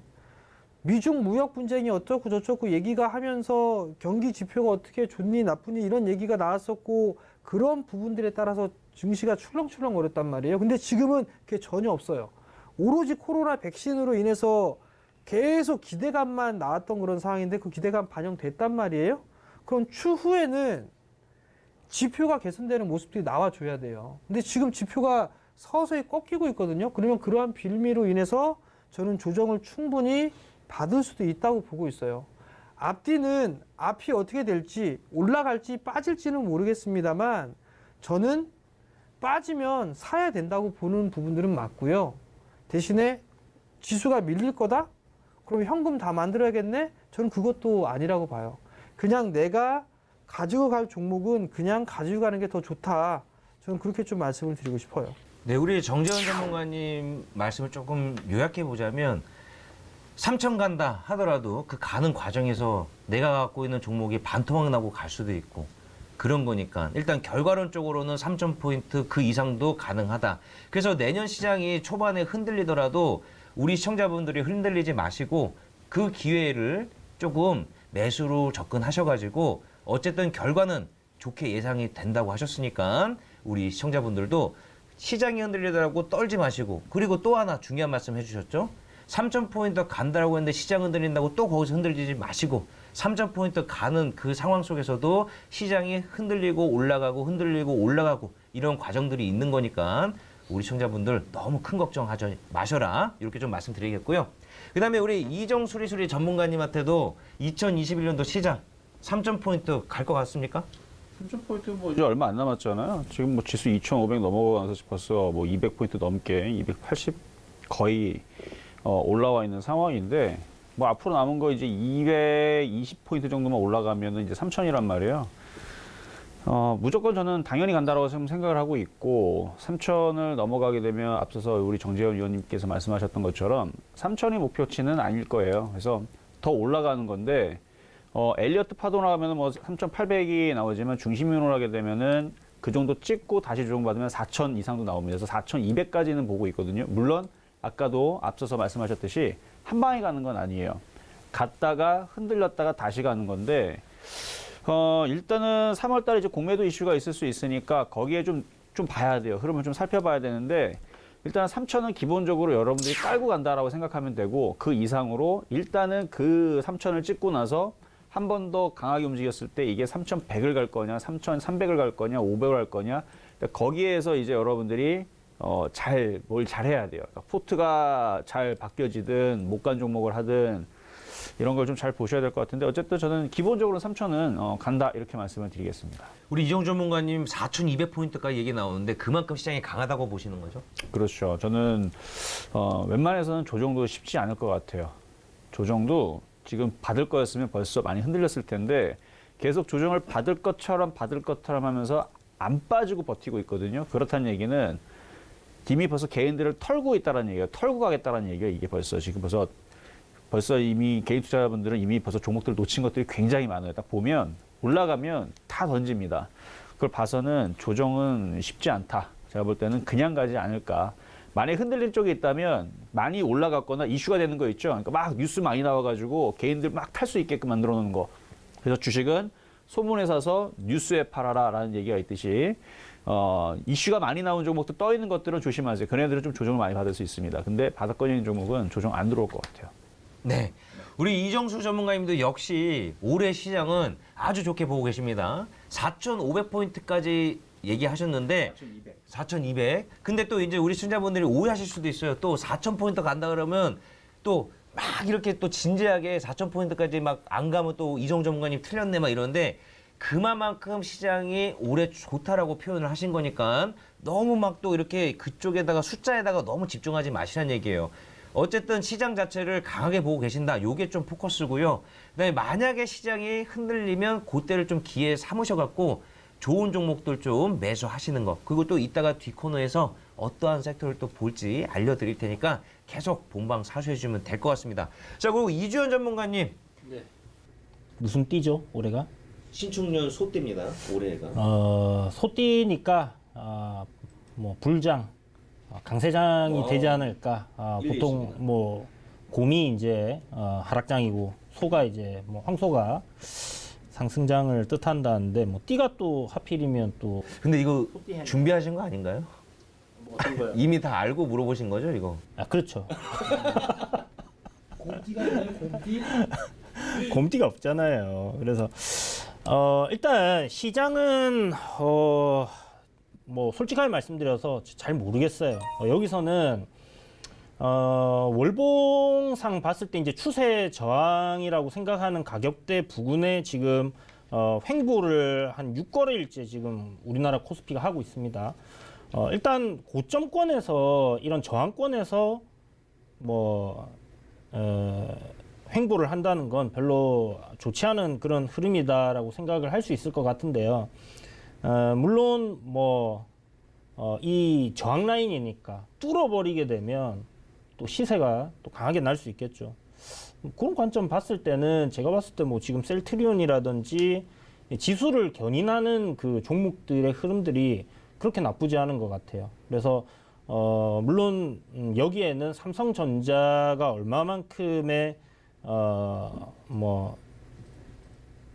미중 무역 분쟁이 어쩌고 저쩌고 얘기가 하면서 경기 지표가 어떻게 좋니 나쁘니 이런 얘기가 나왔었고 그런 부분들에 따라서 증시가 출렁출렁 거렸단 말이에요. 근데 지금은 그게 전혀 없어요. 오로지 코로나 백신으로 인해서 계속 기대감만 나왔던 그런 상황인데 그 기대감 반영됐단 말이에요. 그럼 추후에는 지표가 개선되는 모습들이 나와줘야 돼요. 근데 지금 지표가 서서히 꺾이고 있거든요. 그러면 그러한 빌미로 인해서 저는 조정을 충분히 받을 수도 있다고 보고 있어요. 앞이 어떻게 될지 올라갈지 빠질지는 모르겠습니다만 저는 빠지면 사야 된다고 보는 부분들은 맞고요. 대신에 지수가 밀릴 거다? 그럼 현금 다 만들어야겠네? 저는 그것도 아니라고 봐요. 그냥 내가 가지고 갈 종목은 그냥 가지고 가는 게 더 좋다. 저는 그렇게 좀 말씀을 드리고 싶어요. 네, 우리 정재현 전문가님 말씀을 조금 요약해 보자면 3천 간다 하더라도 그 가는 과정에서 내가 갖고 있는 종목이 반토막 나고 갈 수도 있고 그런 거니까 일단 결과론적으로는 3,000포인트 그 이상도 가능하다. 그래서 내년 시장이 초반에 흔들리더라도 우리 시청자분들이 흔들리지 마시고 그 기회를 조금 매수로 접근하셔가지고 어쨌든 결과는 좋게 예상이 된다고 하셨으니까 우리 시청자분들도 시장이 흔들리더라도 떨지 마시고 그리고 또 하나 중요한 말씀 해주셨죠. 3,000포인트 간다라고 했는데 시장 흔들린다고 또 거기서 흔들리지 마시고 3,000포인트 가는 그 상황 속에서도 시장이 흔들리고 올라가고 흔들리고 올라가고 이런 과정들이 있는 거니까 우리 시청자분들 너무 큰 걱정하지 마셔라 이렇게 좀 말씀드리겠고요. 그다음에 우리 이정 수리수리 전문가님한테도 2021년도 시장 3,000포인트 갈 것 같습니까? 3,000포인트 뭐 이제 얼마 안 남았잖아요. 지금 뭐 지수 2,500 넘어가서 벌써 뭐 200포인트 넘게 280 거의 올라와 있는 상황인데 뭐 앞으로 남은 거 이제 220포인트 정도만 올라가면 이제 3,000이란 말이에요. 무조건 저는 당연히 간다라고 생각을 하고 있고 3,000을 넘어가게 되면 앞서서 우리 정재현 위원님께서 말씀하셨던 것처럼 3,000이 목표치는 아닐 거예요. 그래서 더 올라가는 건데 엘리어트 파도 나가면 뭐 3,800이 나오지만 중심 이동을 하게 되면은 그 정도 찍고 다시 조정받으면 4,000 이상도 나옵니다. 그래서 4,200까지는 보고 있거든요. 물론 아까도 앞서서 말씀하셨듯이 한 방에 가는 건 아니에요. 갔다가 흔들렸다가 다시 가는 건데 일단은 3월 달에 이제 공매도 이슈가 있을 수 있으니까 거기에 좀 봐야 돼요. 흐름을 좀 살펴봐야 되는데 일단 3,000은 기본적으로 여러분들이 깔고 간다라고 생각하면 되고 그 이상으로 일단은 그 3,000을 찍고 나서 한 번 더 강하게 움직였을 때 이게 3,100을 갈 거냐, 3,300을 갈 거냐, 500을 갈 거냐. 거기에서 이제 여러분들이 뭘 잘해야 돼요. 그러니까 포트가 잘 바뀌어지든 못 간 종목을 하든 이런 걸 좀 잘 보셔야 될 것 같은데 어쨌든 저는 기본적으로 3,000은 간다 이렇게 말씀을 드리겠습니다. 우리 이정 전문가님 4,200포인트까지 얘기 나오는데 그만큼 시장이 강하다고 보시는 거죠? 그렇죠. 저는 웬만해서는 조정도 쉽지 않을 것 같아요. 조정도 지금 받을 거였으면 벌써 많이 흔들렸을 텐데 계속 조정을 받을 것처럼 하면서 안 빠지고 버티고 있거든요. 그렇다는 얘기는 이미 벌써 개인들을 털고 있다는 얘기예요. 털고 가겠다는 얘기예요. 이게 지금 벌써 이미 개인 투자자분들은 이미 벌써 종목들을 놓친 것들이 굉장히 많아요. 딱 보면 올라가면 다 던집니다. 그걸 봐서는 조정은 쉽지 않다. 제가 볼 때는 그냥 가지 않을까. 만약에 흔들릴 쪽이 있다면 많이 올라갔거나 이슈가 되는 거 있죠. 그러니까 막 뉴스 많이 나와가지고 개인들 막 탈 수 있게끔 만들어 놓는 거. 그래서 주식은 소문에 사서 뉴스에 팔아라라는 얘기가 있듯이 이슈가 많이 나온 종목들 떠 있는 것들은 조심하세요. 그네들은 좀 조정을 많이 받을 수 있습니다. 근데 바닥권이 있는 종목은 조정 안 들어올 것 같아요. 네. 우리 이정수 전문가님도 역시 올해 시장은 아주 좋게 보고 계십니다. 4,500포인트까지 얘기하셨는데 4,200. 근데 또 이제 우리 시청자분들이 오해하실 수도 있어요. 또 4,000포인트 간다 그러면 또 막 이렇게 또 진지하게 4,000포인트까지 막 안 가면 또 이정 전문가님 틀렸네 막 이러는데 그만큼 시장이 올해 좋다라고 표현을 하신 거니까 너무 막 또 이렇게 그쪽에다가 숫자에다가 너무 집중하지 마시라는 얘기예요. 어쨌든 시장 자체를 강하게 보고 계신다. 요게 좀 포커스고요. 그다음에 만약에 시장이 흔들리면 그때를 좀 기회에 삼으셔갖고 좋은 종목들 좀 매수하시는 거. 그리고 또 이따가 뒷코너에서 어떠한 섹터를 또 볼지 알려드릴 테니까 계속 본방 사수해주시면 될 것 같습니다. 자, 그리고 이주연 전문가님. 무슨 띠죠 올해가? 신축년 소띠입니다. 올해가. 소띠니까 뭐 불장, 강세장이 되지 않을까. 보통 뭐 곰이 이제 하락장이고 소가 이제 뭐 황소가 상승장을 뜻한다는데 뭐 띠가 또 하필이면 또 근데 이거 준비하신 거 아닌가요? 어떤 거요? 이미 다 알고 물어보신 거죠, 이거? 그렇죠. 곰띠가 있나요? 곰띠? 곰띠가 없잖아요. 그래서 일단 시장은 뭐 솔직하게 말씀드려서 잘 모르겠어요. 여기서는 월봉상 봤을 때 이제 추세 저항이라고 생각하는 가격대 부근에 지금 횡보를 한 6거래일째 지금 우리나라 코스피가 하고 있습니다. 일단 고점권에서 이런 저항권에서 뭐 횡보를 한다는 건 별로 좋지 않은 그런 흐름이다라고 생각을 할 수 있을 것 같은데요. 물론 뭐 이 저항 라인이니까 뚫어버리게 되면 또 시세가 또 강하게 날 수 있겠죠. 그런 관점 봤을 때는 제가 봤을 때 뭐 지금 셀트리온이라든지 지수를 견인하는 그 종목들의 흐름들이 그렇게 나쁘지 않은 것 같아요. 그래서 물론 여기에는 삼성전자가 얼마만큼의 뭐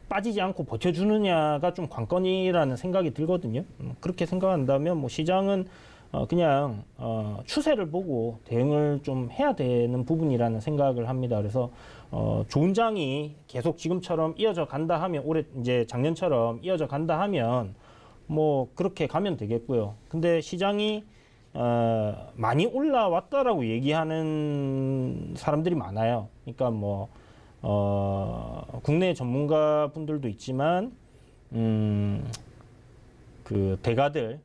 빠지지 않고 버텨주느냐가 좀 관건이라는 생각이 들거든요. 그렇게 생각한다면 뭐 시장은 그냥 추세를 보고 대응을 좀 해야 되는 부분이라는 생각을 합니다. 그래서 좋은 장이 계속 지금처럼 이어져 간다 하면 올해 이제 작년처럼 이어져 간다 하면 뭐 그렇게 가면 되겠고요. 근데 시장이 많이 올라왔다라고 얘기하는 사람들이 많아요. 그러니까 뭐 국내 전문가 분들도 있지만 그 대가들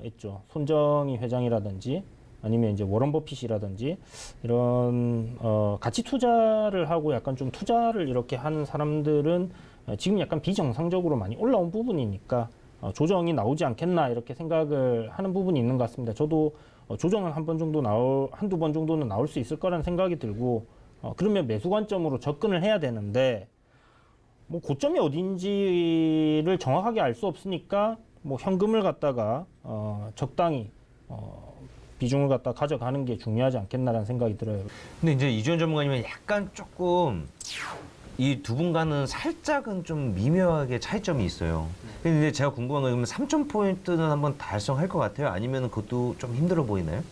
있죠. 손정희 회장이라든지 아니면 이제 워런 버핏이라든지 이런 가치 투자를 하고 약간 좀 투자를 이렇게 하는 사람들은 지금 약간 비정상적으로 많이 올라온 부분이니까 조정이 나오지 않겠나 이렇게 생각을 하는 부분이 있는 것 같습니다. 저도 조정은 한두 번 정도는 나올 수 있을 거라는 생각이 들고 그러면 매수 관점으로 접근을 해야 되는데 뭐 고점이 어딘지를 정확하게 알 수 없으니까 뭐 현금을 갖다가 적당히 비중을 갖다 가져가는 게 중요하지 않겠나라는 생각이 들어요. 근데 이제 이주연 전문가님은 약간 조금 이 두 분과는 살짝은 좀 미묘하게 차이점이 있어요. 근데 이제 제가 궁금한 건 3,000포인트는 한번 달성할 것 같아요? 아니면 그것도 좀 힘들어 보이나요?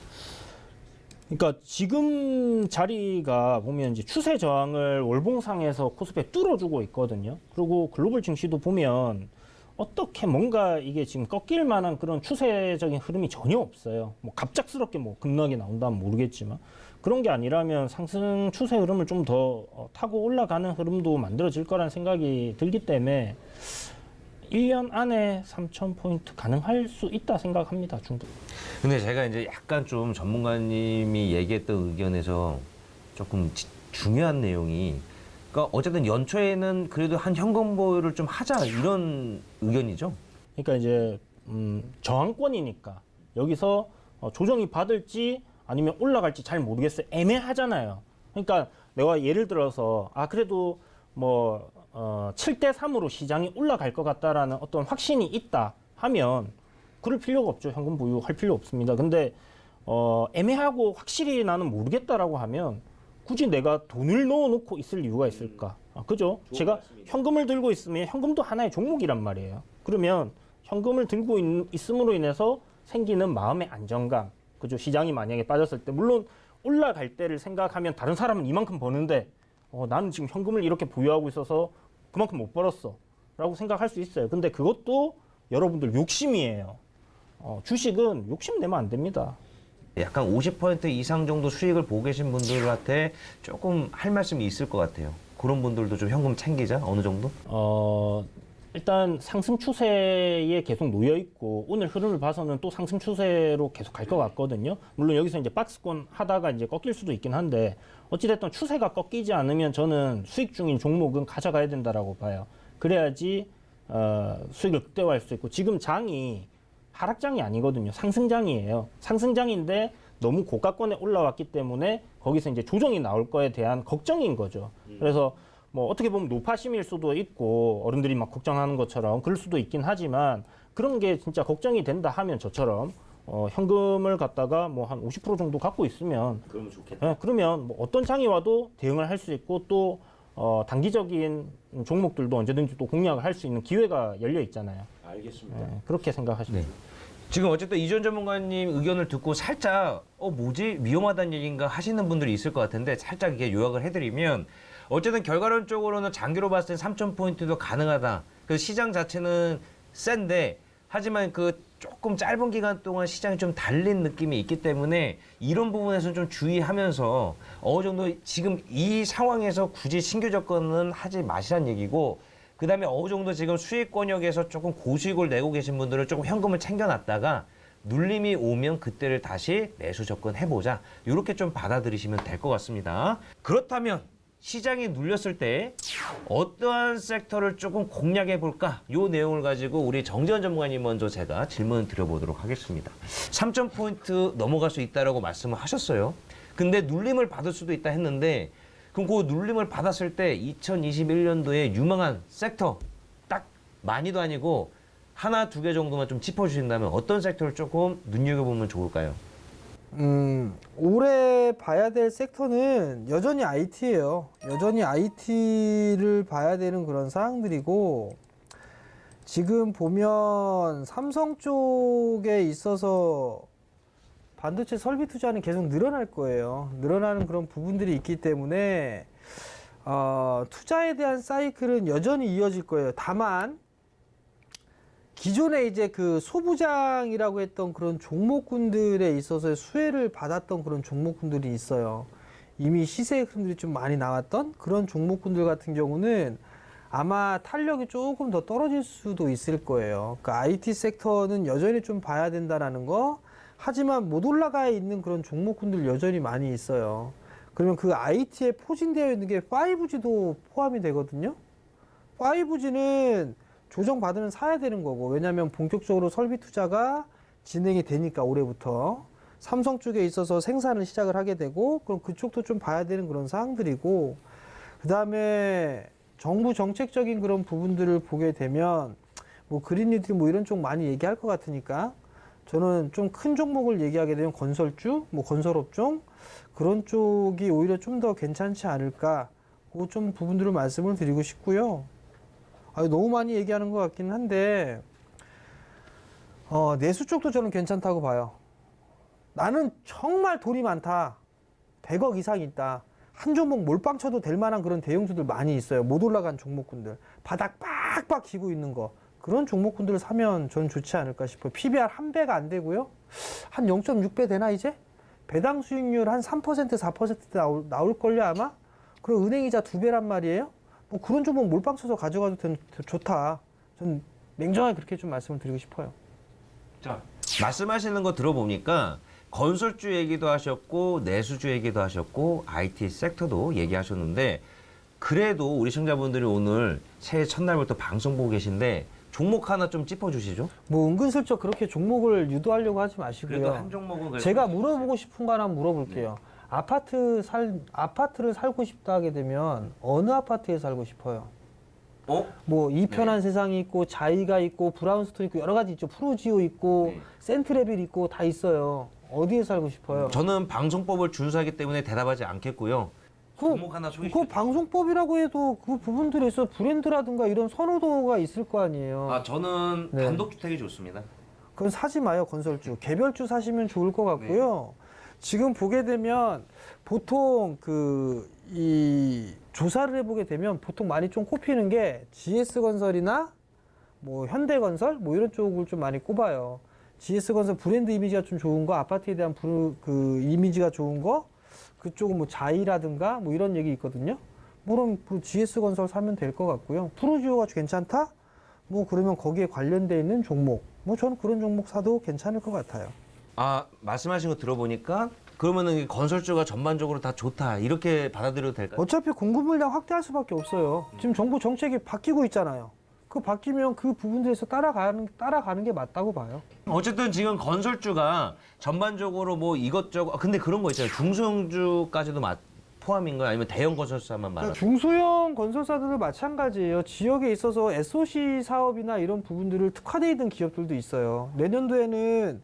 그러니까 지금 자리가 보면 이제 추세 저항을 월봉상에서 코스피에 뚫어주고 있거든요. 그리고 글로벌 증시도 보면 어떻게 뭔가 이게 지금 꺾일 만한 그런 추세적인 흐름이 전혀 없어요. 뭐 갑작스럽게 뭐 급락이 나온다면 모르겠지만 그런 게 아니라면 상승 추세 흐름을 좀 더 타고 올라가는 흐름도 만들어질 거라는 생각이 들기 때문에 1년 안에 3,000포인트 가능할 수 있다 생각합니다. 충분히. 근데 제가 이제 약간 좀 전문가님이 얘기했던 의견에서 조금 중요한 내용이, 그러니까 어쨌든 연초에는 그래도 한 현금 보유를 좀 하자 이런 의견이죠. 그러니까 이제 저항권이니까 여기서 조정이 받을지 아니면 올라갈지 잘 모르겠어요. 애매하잖아요. 그러니까 내가 예를 들어서 그래도 뭐 7대 3으로 시장이 올라갈 것 같다라는 어떤 확신이 있다 하면 그럴 필요가 없죠. 현금 보유할 필요 없습니다. 근데 애매하고 확실히 나는 모르겠다라고 하면 굳이 내가 돈을 넣어놓고 있을 이유가 있을까? 그죠? 제가 현금을 들고 있으면 현금도 하나의 종목이란 말이에요. 그러면 현금을 들고 있음으로 인해서 생기는 마음의 안정감, 그죠? 시장이 만약에 빠졌을 때 물론 올라갈 때를 생각하면 다른 사람은 이만큼 버는데 나는 지금 현금을 이렇게 보유하고 있어서 그만큼 못 벌었어 라고 생각할 수 있어요. 근데 그것도 여러분들 욕심이에요. 주식은 욕심내면 안 됩니다. 약간 50% 이상 정도 수익을 보고 계신 분들한테 조금 할 말씀이 있을 것 같아요. 그런 분들도 좀 현금 챙기자, 어느 정도? 일단 상승 추세에 계속 놓여 있고 오늘 흐름을 봐서는 또 상승 추세로 계속 갈 것 같거든요. 물론 여기서 이제 박스권 하다가 이제 꺾일 수도 있긴 한데 어찌됐든 추세가 꺾이지 않으면 저는 수익 중인 종목은 가져가야 된다라고 봐요. 그래야지 수익을 극대화할 수 있고 지금 장이 하락장이 아니거든요. 상승장이에요. 상승장인데 너무 고가권에 올라왔기 때문에 거기서 이제 조정이 나올 거에 대한 걱정인 거죠. 그래서 뭐 어떻게 보면 노파심일 수도 있고 어른들이 막 걱정하는 것처럼 그럴 수도 있긴 하지만 그런 게 진짜 걱정이 된다 하면 저처럼 현금을 갖다가 뭐 한 50% 정도 갖고 있으면 그러면 좋겠다. 그러면 뭐 어떤 장이 와도 대응을 할 수 있고 또 단기적인 종목들도 언제든지 또 공략을 할 수 있는 기회가 열려 있잖아요. 알겠습니다. 그렇게 생각하시면 네. 지금 어쨌든 이주연 전문가님 의견을 듣고 살짝 뭐지 위험하다는 얘기인가 하시는 분들이 있을 것 같은데 살짝 이게 요약을 해드리면 어쨌든 결과론적으로는 장기로 봤을 때 3,000포인트도 가능하다. 그래서 시장 자체는 센데 하지만 그 조금 짧은 기간 동안 시장이 좀 달린 느낌이 있기 때문에 이런 부분에서는 좀 주의하면서 어느 정도 지금 이 상황에서 굳이 신규 접근은 하지 마시란 얘기고 그다음에 어느 정도 지금 수익 권역에서 조금 고수익을 내고 계신 분들은 조금 현금을 챙겨놨다가 눌림이 오면 그때를 다시 매수 접근해보자. 이렇게 좀 받아들이시면 될 것 같습니다. 그렇다면 시장이 눌렸을 때 어떠한 섹터를 조금 공략해볼까? 이 내용을 가지고 우리 정재원 전문가님 먼저 제가 질문 드려보도록 하겠습니다. 3,000포인트 넘어갈 수 있다라고 말씀을 하셨어요. 근데 눌림을 받을 수도 있다 했는데 그럼 그 눌림을 받았을 때 2021년도에 유망한 섹터 딱 많이도 아니고 하나, 두 개 정도만 좀 짚어주신다면 어떤 섹터를 조금 눈여겨보면 좋을까요? 올해 봐야 될 섹터는 여전히 IT예요. 여전히 IT를 봐야 되는 그런 사항들이고 지금 보면 삼성 쪽에 있어서 반도체 설비 투자는 계속 늘어날 거예요. 늘어나는 그런 부분들이 있기 때문에 투자에 대한 사이클은 여전히 이어질 거예요. 다만 기존에 이제 그 소부장이라고 했던 그런 종목군들에 있어서 수혜를 받았던 그런 종목군들이 있어요. 이미 시세 흐름들이 좀 많이 나왔던 그런 종목군들 같은 경우는 아마 탄력이 조금 더 떨어질 수도 있을 거예요. 그러니까 IT 섹터는 여전히 좀 봐야 된다라는 거. 하지만 못 올라가 있는 그런 종목군들 여전히 많이 있어요. 그러면 그 IT에 포진되어 있는 게 5G도 포함이 되거든요. 5G는 조정받으면 사야 되는 거고 왜냐하면 본격적으로 설비 투자가 진행이 되니까 올해부터 삼성 쪽에 있어서 생산을 시작을 하게 되고 그럼 그쪽도 좀 봐야 되는 그런 사항들이고 그다음에 정부 정책적인 그런 부분들을 보게 되면 뭐 그린 뉴딜 뭐 이런 쪽 많이 얘기할 것 같으니까 저는 좀 큰 종목을 얘기하게 되면 건설주, 뭐 건설업종 그런 쪽이 오히려 좀 더 괜찮지 않을까 그 좀 부분들을 말씀을 드리고 싶고요. 너무 많이 얘기하는 것 같긴 한데 내수 쪽도 저는 괜찮다고 봐요. 나는 정말 돈이 많다. 100억 이상 있다. 한 종목 몰빵 쳐도 될 만한 그런 대형주들 많이 있어요. 못 올라간 종목군들. 바닥 빡빡 기고 있는 거. 그런 종목군들을 사면 전 좋지 않을까 싶어요. PBR 한 배가 안 되고요. 한 0.6배 되나 이제? 배당 수익률 한 3% 4% 나올걸요 아마? 그리고 은행이자 2배란 말이에요. 뭐 그런 종목 몰빵 쳐서 가져가도 좋다. 전 냉정하게 그렇게 좀 말씀을 드리고 싶어요. 자, 말씀하시는 거 들어보니까 건설주 얘기도 하셨고 내수주 얘기도 하셨고 IT 섹터도 얘기하셨는데 그래도 우리 시청자분들이 오늘 새해 첫날부터 방송 보고 계신데 종목 하나 좀 짚어주시죠. 뭐 은근슬쩍 그렇게 종목을 유도하려고 하지 마시고요. 그래도 한 종목은 그래도 제가 물어보고 싶은 거 하나 물어볼게요. 아파트를 살고 싶다 하게 되면 어느 아파트에 살고 싶어요? 뭐 이편한 세상이 있고 자이가 있고 브라운스톤 있고 여러 가지 있죠. 프로지오 있고 네. 센트레빌 있고 다 있어요. 어디에 살고 싶어요? 저는 방송법을 준수하기 때문에 대답하지 않겠고요. 종목 하나 소개해 그 방송법이라고 해도 그 부분들에 있어 브랜드라든가 이런 선호도가 있을 거 아니에요. 저는 네. 단독주택이 좋습니다. 그건 사지 마요, 건설주. 개별주 사시면 좋을 것 같고요. 지금 보게 되면 보통 이 조사를 해보게 되면 보통 많이 좀 꼽히는 게 GS건설이나 뭐 현대건설 뭐 이런 쪽을 좀 많이 꼽아요. GS건설 브랜드 이미지가 좀 좋은 거, 아파트에 대한 그 이미지가 좋은 거, 그쪽은 뭐 자이라든가 뭐 이런 얘기 있거든요. 그럼 GS건설 사면 될 것 같고요. 프로지오가 괜찮다? 뭐 그러면 거기에 관련돼 있는 종목, 뭐 저는 그런 종목 사도 괜찮을 것 같아요. 말씀하신 거 들어보니까 그러면은 건설주가 전반적으로 다 좋다 이렇게 받아들여도 될까요? 어차피 공급 물량 확대할 수밖에 없어요. 지금 정부 정책이 바뀌고 있잖아요. 그 바뀌면 그 부분들에서 따라가는 게 맞다고 봐요. 어쨌든 지금 건설주가 전반적으로 뭐 이것저것 근데 그런 거 있잖아요. 중소형주까지도 포함인가요? 아니면 대형 건설사만 말하는? 중소형 건설사들도 마찬가지예요. 지역에 있어서 SOC 사업이나 이런 부분들을 특화되어 있는 기업들도 있어요. 내년도에는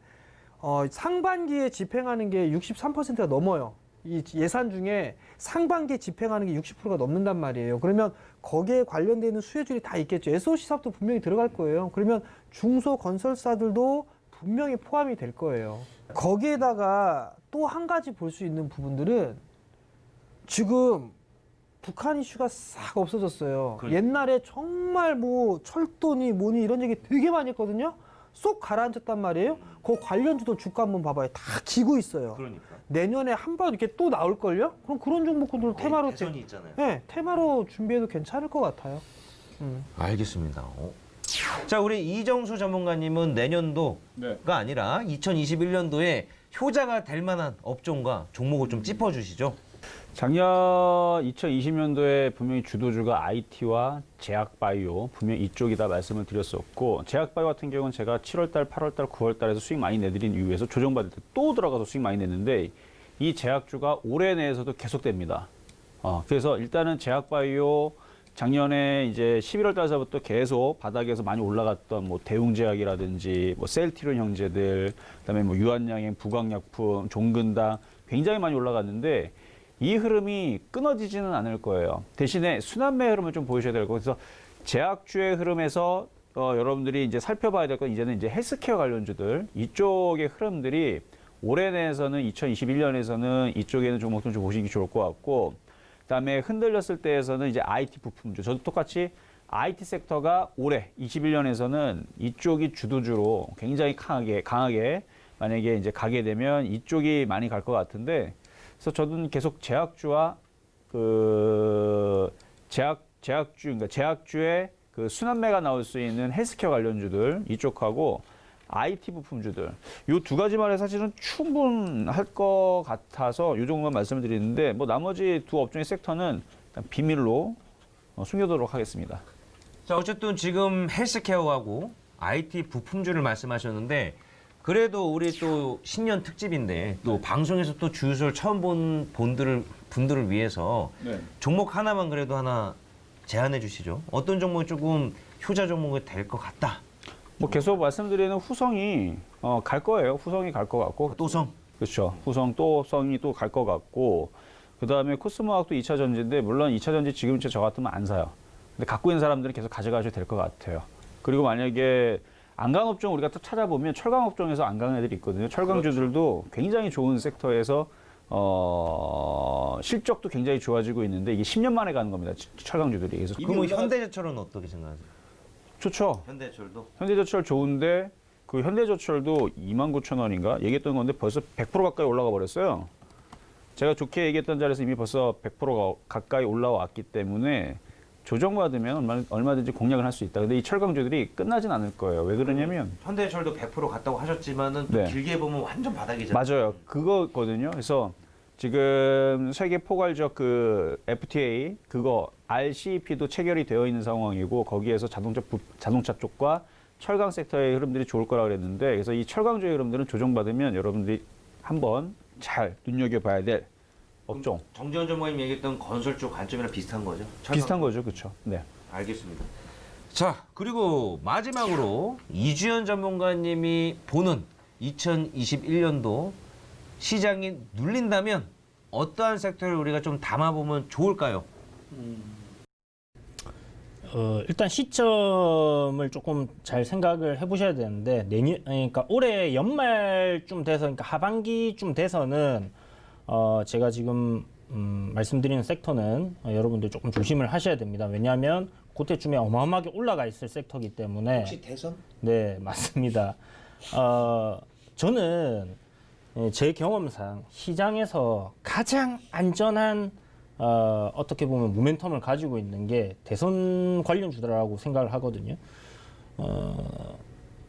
상반기에 집행하는 게 63%가 넘어요. 이 예산 중에 상반기에 집행하는 게 60%가 넘는단 말이에요. 그러면 거기에 관련되어 있는 수혜줄이 다 있겠죠. SOC 사업도 분명히 들어갈 거예요. 그러면 중소 건설사들도 분명히 포함이 될 거예요. 거기에다가 또 한 가지 볼 수 있는 부분들은 지금 북한 이슈가 싹 없어졌어요. 옛날에 정말 뭐 철도니 뭐니 이런 얘기 되게 많이 했거든요. 쏙 가라앉았단 말이에요. 그 관련주도 주가 한번 봐봐요. 다 기고 있어요. 그러니까. 내년에 한 번 이렇게 또 나올걸요? 그럼 그런 종목군들 테마로 대선이 있잖아요. 네, 테마로 준비해도 괜찮을 것 같아요. 알겠습니다. 자, 우리 이정수 전문가님은 내년도가 아니라 2021년도에 효자가 될 만한 업종과 종목을 좀 짚어주시죠. 작년 2020년도에 분명히 주도주가 IT와 제약바이오 분명히 이쪽이다 말씀을 드렸었고 제약바이오 같은 경우는 제가 7월달, 8월달, 9월달에서 수익 많이 내드린 이후에서 조정받을 때 또 들어가서 수익 많이 냈는데 이 제약주가 올해 내에서도 계속됩니다. 그래서 일단은 제약바이오 작년에 이제 11월 달서부터 계속 바닥에서 많이 올라갔던 뭐 대웅제약이라든지 뭐 셀티론 형제들 그다음에 뭐 유한양행, 부광약품, 종근당 굉장히 많이 올라갔는데 이 흐름이 끊어지지는 않을 거예요. 대신에 순환매 흐름을 좀 보여줘야 될 거예요. 그래서 제약주의 흐름에서 여러분들이 이제 살펴봐야 될 건 이제는 이제 헬스케어 관련주들 이쪽의 흐름들이 올해 내에서는 2021년에서는 이쪽에는 종목들 좀 보시기 좋을 것 같고 그다음에 흔들렸을 때에서는 이제 IT 부품주 저도 똑같이 IT 섹터가 올해 21년에서는 이쪽이 주도주로 굉장히 강하게 만약에 이제 가게 되면 이쪽이 많이 갈 것 같은데 그래서 저는 계속 제약주와 그러니까 제약주의 그 순환매가 나올 수 있는 헬스케어 관련주들 이쪽하고 IT 부품주들 이 두 가지만 해서 사실은 충분할 것 같아서 이 정도만 말씀을 드리는데 뭐 나머지 두 업종의 섹터는 일단 비밀로 숨겨두도록 하겠습니다. 자, 어쨌든 지금 헬스케어하고 IT 부품주를 말씀하셨는데 그래도 우리 또 신년 특집인데 또 방송에서 또 주유소를 처음 본 분들을 위해서 종목 하나만 그래도 하나 제안해 주시죠. 어떤 종목이 조금 효자 종목이 될 것 같다. 뭐 계속 말씀드리는 후성이 갈 거예요. 후성이 갈 것 같고. 또성. 그렇죠. 후성 또성이 또 갈 것 같고. 그다음에 코스모학도 2차 전지인데 물론 2차 전지 지금 저 같으면 안 사요. 근데 갖고 있는 사람들은 계속 가져가셔도 될 것 같아요. 그리고 만약에 안강업종 우리가 또 찾아보면 철강업종에서 안강 애들이 있거든요. 철강주들도 굉장히 좋은 섹터에서 실적도 굉장히 좋아지고 있는데 이게 10년 만에 가는 겁니다. 철강주들이. 그래서 그러면 현대제철은 어떻게 생각하세요? 좋죠. 현대제철도? 현대제철 좋은데 그 현대제철도 29,000원인가 얘기했던 건데 벌써 100% 가까이 올라가 버렸어요. 제가 좋게 얘기했던 자리에서 이미 벌써 100% 가까이 올라왔기 때문에 조정받으면 얼마든지 공략을 할 수 있다. 근데 이 철강주들이 끝나진 않을 거예요. 왜 그러냐면 현대제철도 100% 갔다고 하셨지만은 또 네. 길게 보면 완전 바닥이잖아요. 맞아요. 그거거든요. 그래서 지금 세계 포괄적 그 FTA 그거 RCEP도 체결이 되어 있는 상황이고 거기에서 자동차 쪽과 철강 섹터의 흐름들이 좋을 거라 그랬는데 그래서 이 철강주의 흐름들은 조정받으면 여러분들이 한번 잘 눈여겨봐야 될 업종. 정재원 전무님 얘기했던 건설 쪽 관점이랑 비슷한 거죠? 비슷한 거죠, 그렇죠? 네. 알겠습니다. 자, 그리고 마지막으로 이주연 전문가님이 보는 2021년도 시장이 눌린다면 어떠한 섹터를 우리가 좀 담아보면 좋을까요? 일단 시점을 조금 잘 생각을 해보셔야 되는데 그러니까 올해 연말쯤 돼서 그러니까 하반기쯤 돼서는 제가 지금 말씀드리는 섹터는 여러분들 조금 조심을 하셔야 됩니다. 왜냐하면 그때쯤에 어마어마하게 올라가 있을 섹터이기 때문에. 혹시 대선? 네, 맞습니다. 저는 제 경험상 시장에서 가장 안전한 어떻게 보면 모멘텀을 가지고 있는 게 대선 관련주라고 생각을 하거든요.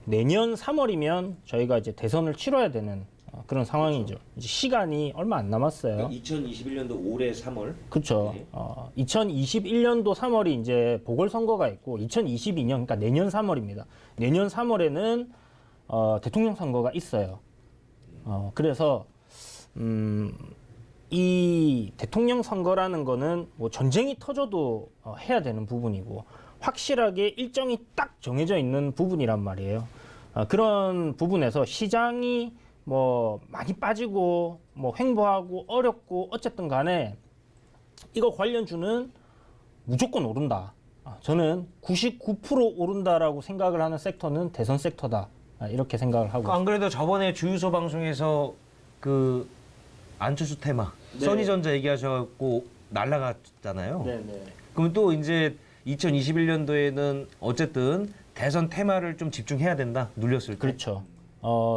내년 3월이면 저희가 이제 대선을 치러야 되는 그런 상황이죠. 이제 시간이 얼마 안 남았어요. 2021년도 올해 3월. 그렇죠. 2021년도 3월이 이제 보궐선거가 있고 2022년 그러니까 내년 3월입니다. 내년 3월에는 대통령 선거가 있어요. 그래서 이 대통령 선거라는 거는 뭐 전쟁이 터져도 해야 되는 부분이고 확실하게 일정이 딱 정해져 있는 부분이란 말이에요. 그런 부분에서 시장이 뭐 많이 빠지고 뭐 횡보하고 어렵고 어쨌든 간에 이거 관련주는 무조건 오른다. 저는 99% 오른다라고 생각을 하는 섹터는 대선 섹터다. 이렇게 생각을 하고. 안 그래도 저번에 주유소 방송에서 그 안철수 테마, 써니전자 얘기하셔갖고 날라갔잖아요. 네네. 그럼 또 이제 2021년도에는 어쨌든 대선 테마를 좀 집중해야 된다. 눌렸을 때. 그렇죠.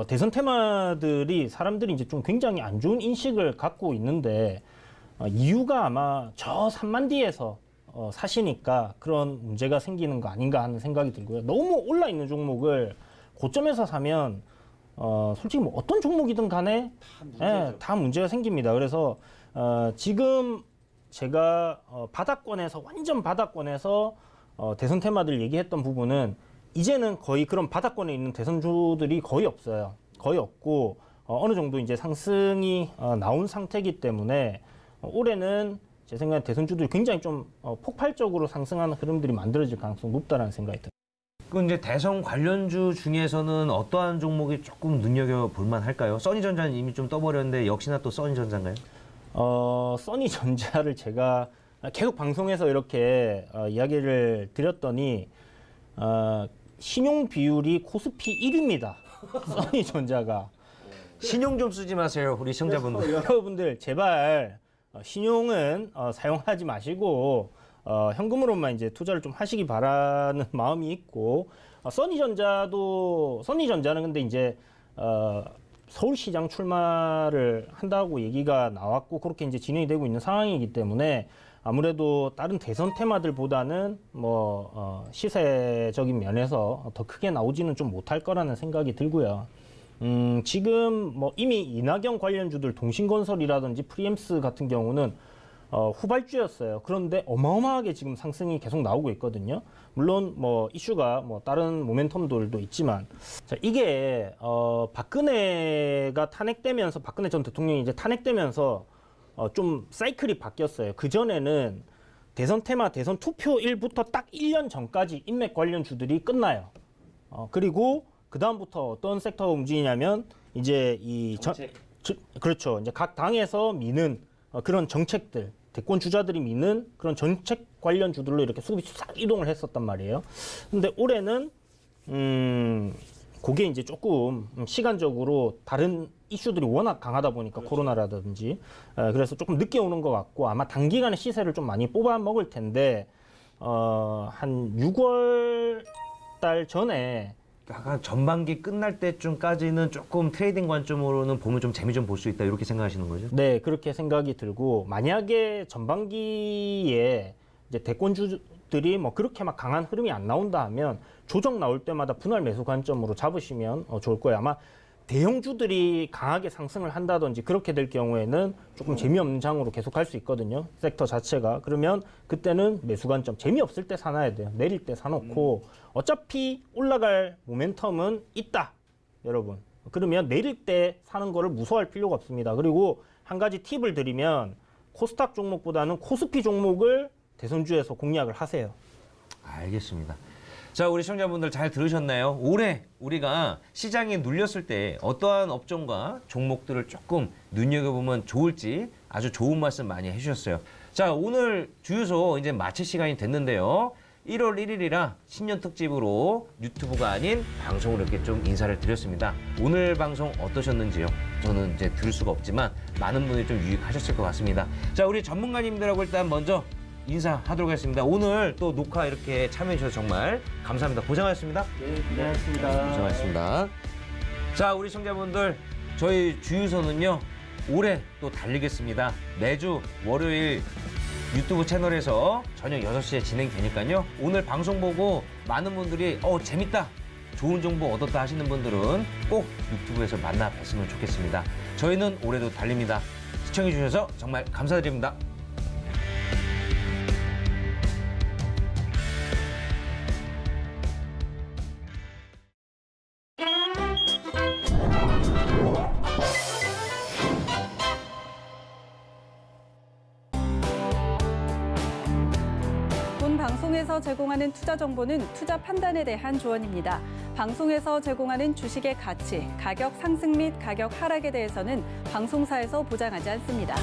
대선 테마들이 사람들이 이제 좀 굉장히 안 좋은 인식을 갖고 있는데 이유가 아마 저 3만디에서 사시니까 그런 문제가 생기는 거 아닌가 하는 생각이 들고요. 너무 올라 있는 종목을 고점에서 사면 솔직히 뭐 어떤 종목이든 간에 다 문제가 생깁니다. 그래서 지금 제가 바닥권에서 완전 바닥권에서 대선 테마들 얘기했던 부분은 이제는 거의 그런 바닥권에 있는 대선주들이 거의 없어요. 거의 없고 어느 정도 이제 상승이 나온 상태이기 때문에 올해는 제 생각에 대선주들이 굉장히 좀 폭발적으로 상승하는 흐름들이 만들어질 가능성이 높다라는 생각이 듭니다. 그 이제 대선 관련주 중에서는 어떠한 종목이 조금 눈여겨볼 만할까요? 써니전자는 이미 좀 떠버렸는데 역시나 또 써니전자인가요? 써니전자를 제가 계속 방송에서 이렇게 이야기를 드렸더니 신용 비율이 코스피 1위입니다. 써니전자가. 신용 좀 쓰지 마세요, 우리 시청자분들. 여러분들 제발 신용은 사용하지 마시고 현금으로만 이제 투자를 좀 하시기 바라는 마음이 있고 써니전자는 근데 이제 서울시장 출마를 한다고 얘기가 나왔고 그렇게 이제 진행이 되고 있는 상황이기 때문에 아무래도 다른 대선 테마들보다는 뭐 시세적인 면에서 더 크게 나오지는 좀 못할 거라는 생각이 들고요. 지금 뭐 이미 이낙연 관련주들 동신건설이라든지 프리엠스 같은 경우는 후발주였어요. 그런데 어마어마하게 지금 상승이 계속 나오고 있거든요. 물론 뭐 이슈가 뭐 다른 모멘텀들도 있지만, 자, 이게 박근혜가 탄핵되면서, 박근혜 전 대통령이 이제 탄핵되면서 좀 사이클이 바뀌었어요. 그 전에는 대선 테마, 대선 투표일부터 딱 1년 전까지 인맥 관련주들이 끝나요. 그리고 그 다음부터 어떤 섹터가 움직이냐면 이제 그렇죠. 이제 각 당에서 미는 그런 정책들, 대권 주자들이 미는 그런 정책 관련 주들로 이렇게 수급이 싹 이동을 했었단 말이에요. 근데 올해는 그게 이제 조금 시간적으로 다른 이슈들이 워낙 강하다 보니까, 그렇죠. 코로나라든지, 그래서 조금 늦게 오는 것 같고, 아마 단기간에 시세를 좀 많이 뽑아 먹을 텐데, 한 6월 달 전에 약간 전반기 끝날 때쯤까지는 조금 트레이딩 관점으로는 보면 좀 재미 좀 볼 수 있다, 이렇게 생각하시는 거죠? 네, 그렇게 생각이 들고, 만약에 전반기에 이제 대권주들이 뭐 그렇게 막 강한 흐름이 안 나온다 하면 조정 나올 때마다 분할 매수 관점으로 잡으시면 좋을 거예요. 아마 대형주들이 강하게 상승을 한다든지 그렇게 될 경우에는 조금 재미없는 장으로 계속 갈 수 있거든요. 섹터 자체가. 그러면 그때는 매수 관점, 재미없을 때 사놔야 돼요. 내릴 때 사놓고 어차피 올라갈 모멘텀은 있다, 여러분. 그러면 내릴 때 사는 거를 무서워할 필요가 없습니다. 그리고 한 가지 팁을 드리면, 코스닥 종목보다는 코스피 종목을 대선주에서 공략을 하세요. 알겠습니다. 자, 우리 시청자분들 잘 들으셨나요? 올해 우리가 시장에 눌렸을 때 어떠한 업종과 종목들을 조금 눈여겨보면 좋을지 아주 좋은 말씀 많이 해주셨어요. 자, 오늘 주유소 이제 마칠 시간이 됐는데요. 1월 1일이라 신년 특집으로 유튜브가 아닌 방송으로 이렇게 좀 인사를 드렸습니다. 오늘 방송 어떠셨는지요? 저는 이제 들을 수가 없지만 많은 분들이 좀 유익하셨을 것 같습니다. 자, 우리 전문가님들하고 일단 먼저 인사하도록 하겠습니다. 오늘 또 녹화 이렇게 참여해 주셔서 정말 감사합니다. 고생하셨습니다. 네, 고생하셨습니다. 고생하셨습니다. 자, 우리 시청자분들, 저희 주유소는요, 올해 또 달리겠습니다. 매주 월요일 유튜브 채널에서 저녁 6시에 진행되니까요. 오늘 방송 보고 많은 분들이 재밌다, 좋은 정보 얻었다 하시는 분들은 꼭 유튜브에서 만나 뵀으면 좋겠습니다. 저희는 올해도 달립니다. 시청해 주셔서 정말 감사드립니다. 본 방송에서 제공하는 투자 정보는 투자 판단에 대한 조언입니다. 방송에서 제공하는 주식의 가치, 가격 상승 및 가격 하락에 대해서는 방송사에서 보장하지 않습니다.